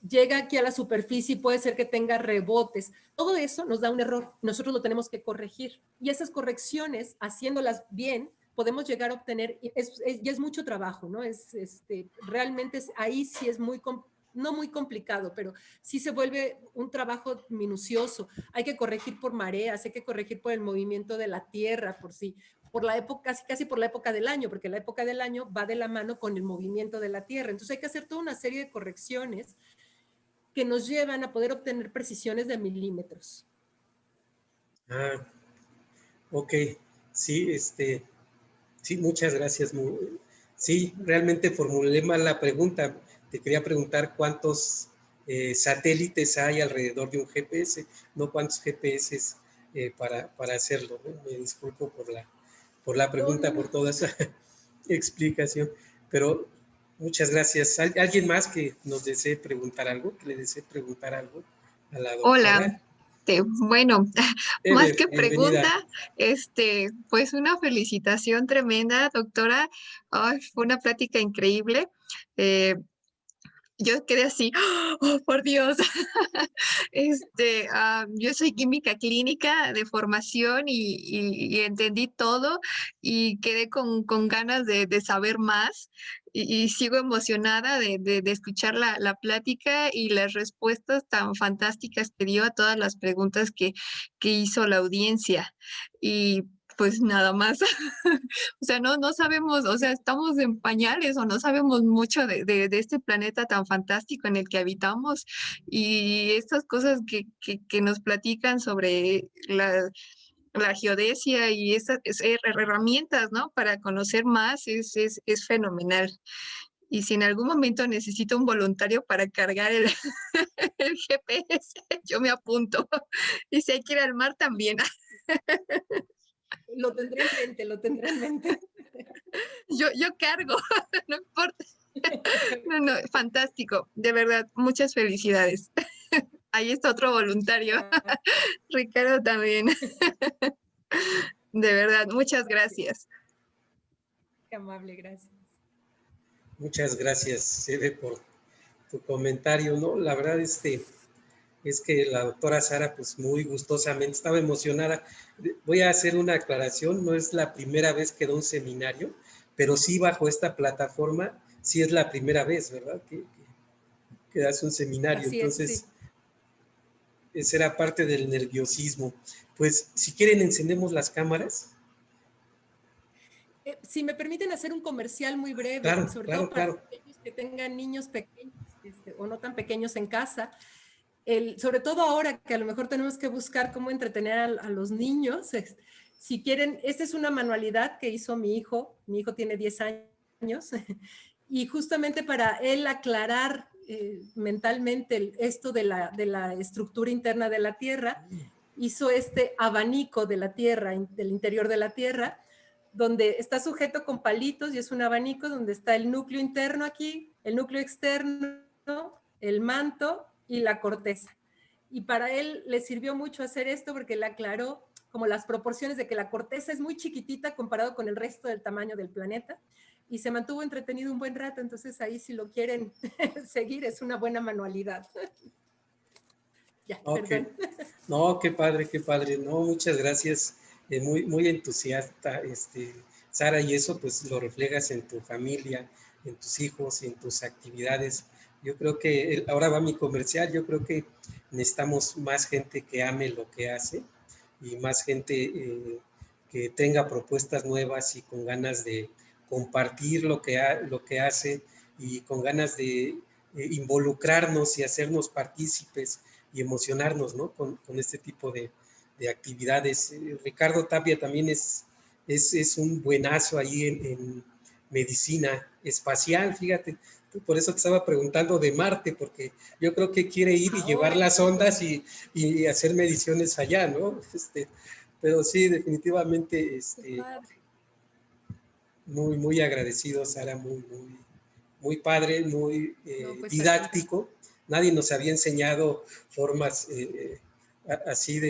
llega aquí a la superficie y puede ser que tenga rebotes. Todo eso nos da un error, nosotros lo tenemos que corregir. Y esas correcciones, haciéndolas bien, podemos llegar a obtener, y es mucho trabajo, ¿no? Realmente ahí sí es no muy complicado, pero sí se vuelve un trabajo minucioso. Hay que corregir por mareas, hay que corregir por el movimiento de la Tierra, por la época, casi por la época del año, porque la época del año va de la mano con el movimiento de la Tierra. Entonces hay que hacer toda una serie de correcciones que nos llevan a poder obtener precisiones de milímetros. Ah, ok. Sí, sí, muchas gracias. Sí, realmente formulé mal la pregunta. Te quería preguntar cuántos satélites hay alrededor de un GPS, no cuántos GPS para hacerlo, ¿no? Me disculpo por la pregunta, por toda esa explicación, pero muchas gracias. ¿Alguien más que nos desee preguntar algo, que le desee preguntar algo a la Hola, doctora? bueno, más Ever, que bienvenida. pregunta, pues una felicitación tremenda, doctora. Ay, fue una plática increíble. Eh, yo quedé así, oh, por Dios. Yo soy química clínica de formación y entendí todo y quedé con ganas de saber más y sigo emocionada de escuchar la plática y las respuestas tan fantásticas que dio a todas las preguntas que hizo la audiencia. Y pues nada más. O sea, no sabemos, o sea, estamos en pañales o no sabemos mucho de este planeta tan fantástico en el que habitamos y estas cosas que nos platican sobre la geodesia y esas herramientas, ¿no? Para conocer más es fenomenal. Y si en algún momento necesito un voluntario para cargar el, el GPS, yo me apunto. Y si hay que ir al mar también. Lo tendré en mente, lo tendré en mente. Yo cargo, no importa. No, fantástico, de verdad, muchas felicidades. Ahí está otro voluntario, Ricardo también. De verdad, muchas gracias. Qué amable, gracias. Muchas gracias, Sebe, por tu comentario, ¿no? La verdad, es que la doctora Sara, pues muy gustosamente, estaba emocionada. Voy a hacer una aclaración, no es la primera vez que da un seminario, pero sí bajo esta plataforma, sí es la primera vez, ¿verdad? Que das un seminario. Así es, Entonces, sí. esa era parte del nerviosismo. Pues, si quieren, encendemos las cámaras. Si me permiten hacer un comercial muy breve, Claro, sobre todo claro, para claro. aquellos que tengan niños pequeños o no tan pequeños en casa, sobre todo ahora que a lo mejor tenemos que buscar cómo entretener a los niños, si quieren, esta es una manualidad que hizo mi hijo tiene 10 años, y justamente para él aclarar mentalmente esto de la estructura interna de la Tierra, hizo este abanico de la Tierra, del interior de la Tierra, donde está sujeto con palitos y es un abanico donde está el núcleo interno aquí, el núcleo externo, el manto y la corteza. Y para él le sirvió mucho hacer esto porque le aclaró como las proporciones de que la corteza es muy chiquitita comparado con el resto del tamaño del planeta y se mantuvo entretenido un buen rato, entonces ahí si lo quieren seguir es una buena manualidad. Ya, Okay. perdón. No, qué padre. No, muchas gracias. Muy entusiasta, Sara, y eso pues lo reflejas en tu familia, en tus hijos, en tus actividades. Yo creo que, ahora va mi comercial, yo creo que necesitamos más gente que ame lo que hace y más gente que tenga propuestas nuevas y con ganas de compartir lo que hace y con ganas de involucrarnos y hacernos partícipes y emocionarnos, ¿no? Con este tipo de actividades. Ricardo Tapia también es un buenazo ahí en medicina espacial, fíjate. Por eso te estaba preguntando de Marte, porque yo creo que quiere ir y llevar las ondas y hacer mediciones allá, ¿no? Pero sí, definitivamente, muy agradecido, Sara, muy padre, muy No, pues didáctico. Nadie nos había enseñado formas así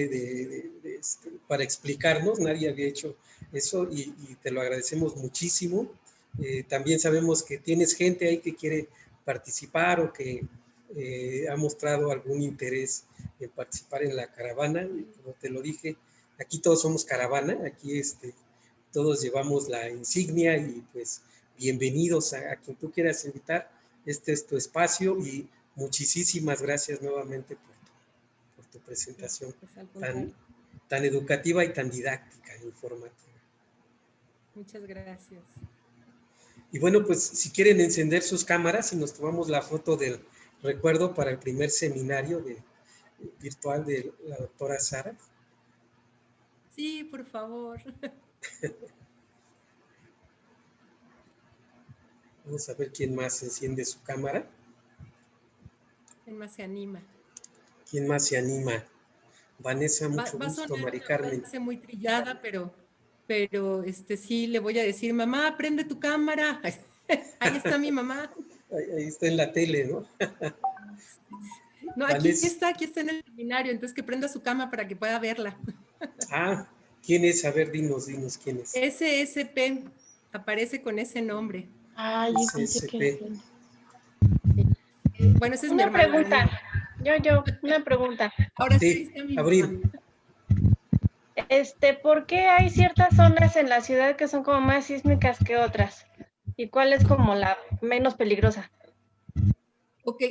para explicarnos, nadie había hecho eso y te lo agradecemos muchísimo. También sabemos que tienes gente ahí que quiere participar o que ha mostrado algún interés en participar en la caravana. Y como te lo dije, aquí todos somos caravana, aquí todos llevamos la insignia y pues bienvenidos a quien tú quieras invitar. Este es tu espacio y muchísimas gracias nuevamente por tu presentación tan educativa y tan didáctica e informativa. Muchas gracias. Y bueno, pues si quieren encender sus cámaras y nos tomamos la foto del recuerdo para el primer seminario virtual de la doctora Sara. Sí, por favor. Vamos a ver quién más enciende su cámara. ¿Quién más se anima? ¿Quién más se anima? Vanessa, mucho Va a gusto, sonar Mari una Carmen. frase muy trillada, pero sí le voy a decir, mamá, prende tu cámara. Ahí está mi mamá. Ahí está en la tele, ¿no? No, Vanessa. aquí está en el seminario, entonces que prenda su cámara para que pueda verla. Ah, ¿quién es? A ver, dinos quién es. SSP, aparece con ese nombre. Ay, yo pensé que... SSP. Bueno, esa es mi Una hermana. pregunta. Una pregunta. Ahora sí, ahí Sí, está mi Abril. mamá. ¿Por qué hay ciertas zonas en la ciudad que son como más sísmicas que otras? ¿Y cuál es como la menos peligrosa? Ok,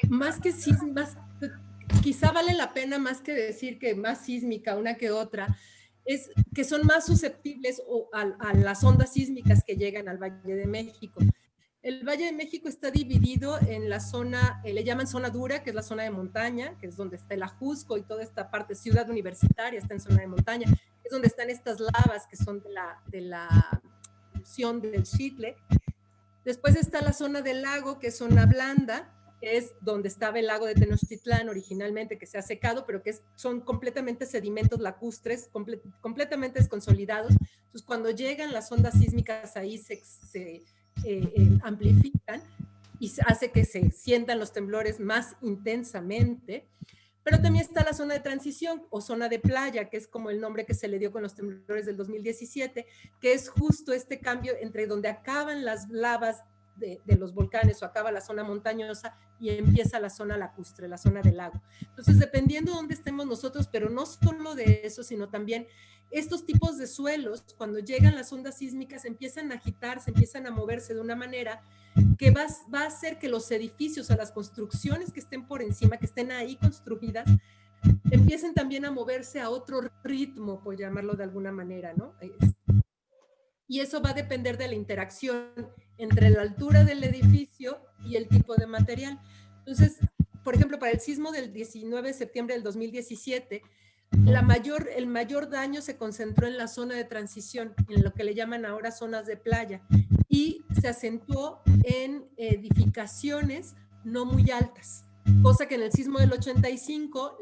más que sísmicas, quizá vale la pena más que decir que más sísmica una que otra, es que son más susceptibles a las ondas sísmicas que llegan al Valle de México. El Valle de México está dividido en la zona, le llaman zona dura, que es la zona de montaña, que es donde está el Ajusco y toda esta parte, ciudad universitaria está en zona de montaña, es donde están estas lavas que son de la erupción del Xitle. Después está la zona del lago, que es zona blanda, que es donde estaba el lago de Tenochtitlán originalmente, que se ha secado, pero que son completamente sedimentos lacustres, completamente desconsolidados. Entonces, cuando llegan las ondas sísmicas ahí se amplifican y hace que se sientan los temblores más intensamente. Pero también está la zona de transición o zona de playa, que es como el nombre que se le dio con los temblores del 2017, que es justo este cambio entre donde acaban las lavas de los volcanes o acaba la zona montañosa y empieza la zona lacustre, la zona del lago. Entonces, dependiendo de dónde estemos nosotros, pero no solo de eso, sino también estos tipos de suelos, cuando llegan las ondas sísmicas, empiezan a agitarse, empiezan a moverse de una manera que va a hacer que los edificios o las construcciones que estén por encima, que estén ahí construidas, empiecen también a moverse a otro ritmo, por llamarlo de alguna manera, ¿no? Y eso va a depender de la interacción entre la altura del edificio y el tipo de material. Entonces, por ejemplo, para el sismo del 19 de septiembre del 2017, el mayor daño se concentró en la zona de transición, en lo que le llaman ahora zonas de playa, y se acentuó en edificaciones no muy altas, cosa que en el sismo del 85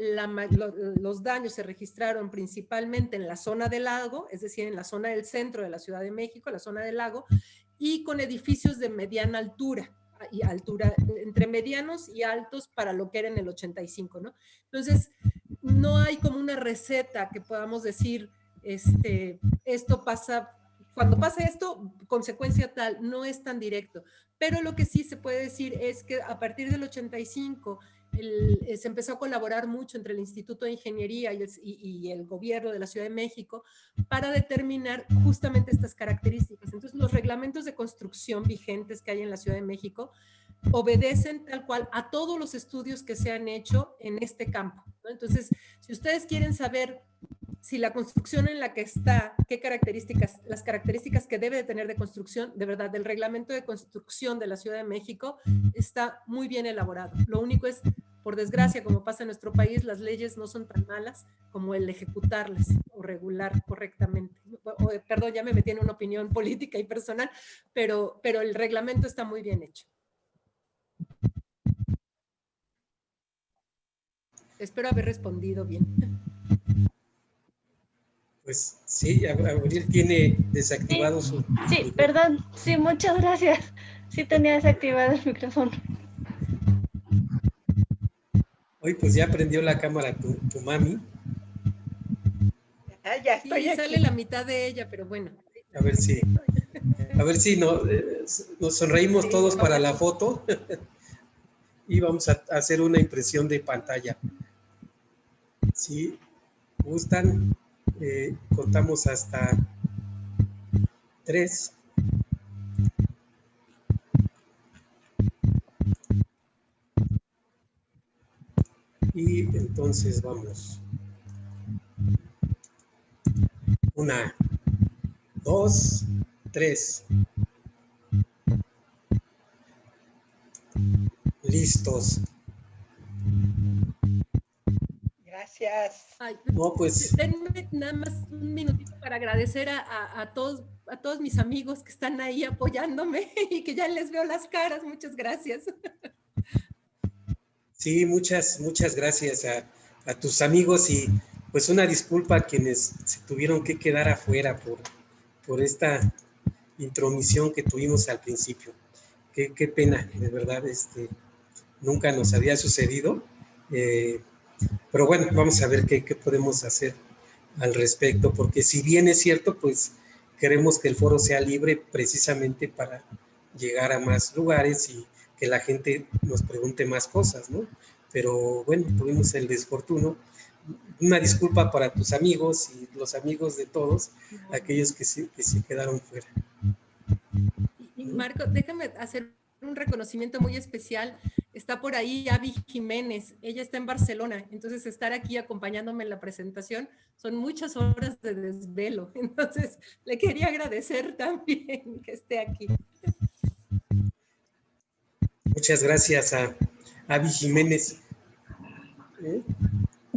los daños se registraron principalmente en la zona del lago, es decir, en la zona del centro de la Ciudad de México, la zona del lago, y con edificios de mediana altura, y altura entre medianos y altos para lo que era en el 85, ¿no? Entonces, no hay como una receta que podamos decir, esto pasa, cuando pasa esto, consecuencia tal, no es tan directo. Pero lo que sí se puede decir es que a partir del 85 se empezó a colaborar mucho entre el Instituto de Ingeniería y el gobierno de la Ciudad de México para determinar justamente estas características. Entonces, los reglamentos de construcción vigentes que hay en la Ciudad de México obedecen tal cual a todos los estudios que se han hecho en este campo, ¿no? Entonces, si ustedes quieren saber si la construcción en la que está, qué características, las características que debe de tener de construcción, de verdad, del reglamento de construcción de la Ciudad de México está muy bien elaborado. Lo único es, por desgracia, como pasa en nuestro país, las leyes no son tan malas como el ejecutarlas o regular correctamente. Perdón, ya me metí en una opinión política y personal, pero el reglamento está muy bien hecho. Espero haber respondido bien. Pues sí, Abril tiene desactivado su... Sí, perdón. Sí, muchas gracias. Sí tenía desactivado el micrófono. Hoy pues ya prendió la cámara tu mami. Ya estoy Sí, aquí. sale la mitad de ella, pero bueno. A ver si nos sonreímos todos para la foto y vamos a hacer una impresión de pantalla. Si gustan, contamos hasta 3. Y entonces vamos. 1, 2, 3. Listos. Gracias. Ay, No, pues denme nada más un minutito para agradecer a todos mis amigos que están ahí apoyándome y que ya les veo las caras. Muchas gracias. sí, muchas gracias a tus amigos y pues una disculpa a quienes se tuvieron que quedar afuera por esta intromisión que tuvimos al principio. Qué pena, de verdad, nunca nos había sucedido. Pero bueno, vamos a ver qué podemos hacer al respecto, porque si bien es cierto, pues queremos que el foro sea libre precisamente para llegar a más lugares y que la gente nos pregunte más cosas, ¿no? Pero bueno, tuvimos el desfortuno. Una disculpa para tus amigos y los amigos de todos, aquellos que se quedaron fuera. Y Marco, déjame hacer un reconocimiento muy especial. Está por ahí Abby Jiménez, ella está en Barcelona, entonces estar aquí acompañándome en la presentación son muchas horas de desvelo, entonces le quería agradecer también que esté aquí. Muchas gracias a Abby Jiménez.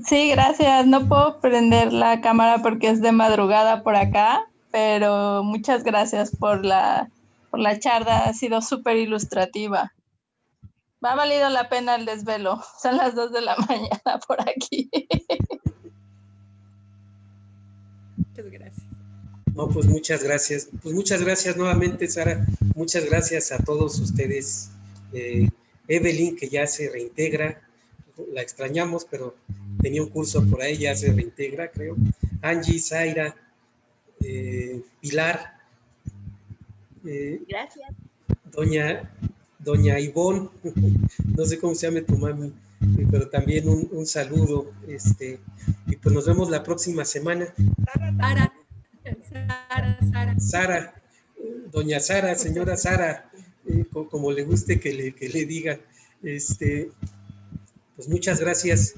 Sí, gracias. No puedo prender la cámara porque es de madrugada por acá, pero muchas gracias por la charla, ha sido súper ilustrativa. Ha valido la pena el desvelo. Son las 2 de la mañana por aquí. Muchas gracias. No, pues muchas gracias. Pues muchas gracias nuevamente, Sara. Muchas gracias a todos ustedes. Evelyn, que ya se reintegra. La extrañamos, pero tenía un curso por ahí, ya se reintegra, creo. Angie, Zaira, Pilar. Gracias. Doña Ivonne, no sé cómo se llame tu mami, pero también un saludo, y pues nos vemos la próxima semana. Sara, doña Sara, señora Sara, como le guste que le diga, pues muchas gracias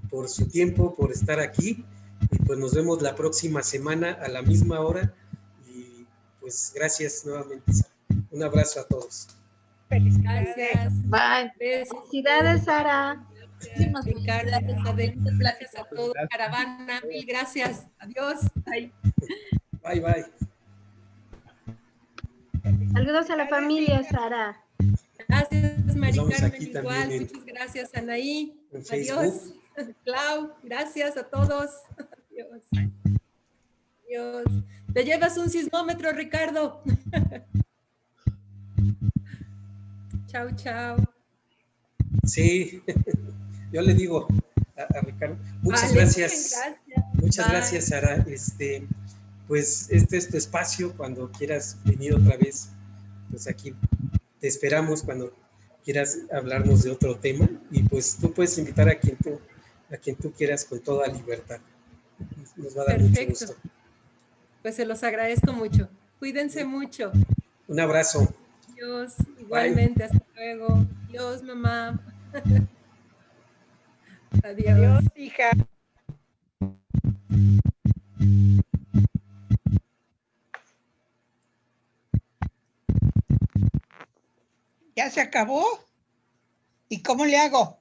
por su tiempo, por estar aquí, y pues nos vemos la próxima semana a la misma hora, y pues gracias nuevamente, Sara. Un abrazo a todos. Gracias. Bye. Felicidades, Sara. Ricardo, gracias a todos. Caravana, mil gracias. Adiós. Bye. Bye, bye. Saludos a la familia, Sara. Gracias, Mari Carmen, aquí igual. también Muchas gracias, Anaí. en Adiós. Clau, gracias a todos. Adiós. Adiós. Te llevas un sismómetro, Ricardo. Chao, chao. Sí, yo le digo a Ricardo, muchas Vale, gracias. Muchas Bye. gracias, Sara. Pues este es tu espacio, cuando quieras venir otra vez, pues aquí te esperamos cuando quieras hablarnos de otro tema, y pues tú puedes invitar a quien tú quieras con toda libertad. Nos va a dar mucho gusto. Pues se los agradezco mucho. Cuídense mucho. Un abrazo. Adiós, igualmente, hasta luego. Adiós, mamá. Adiós. Adiós, hija. ¿Ya se acabó? ¿Y cómo le hago?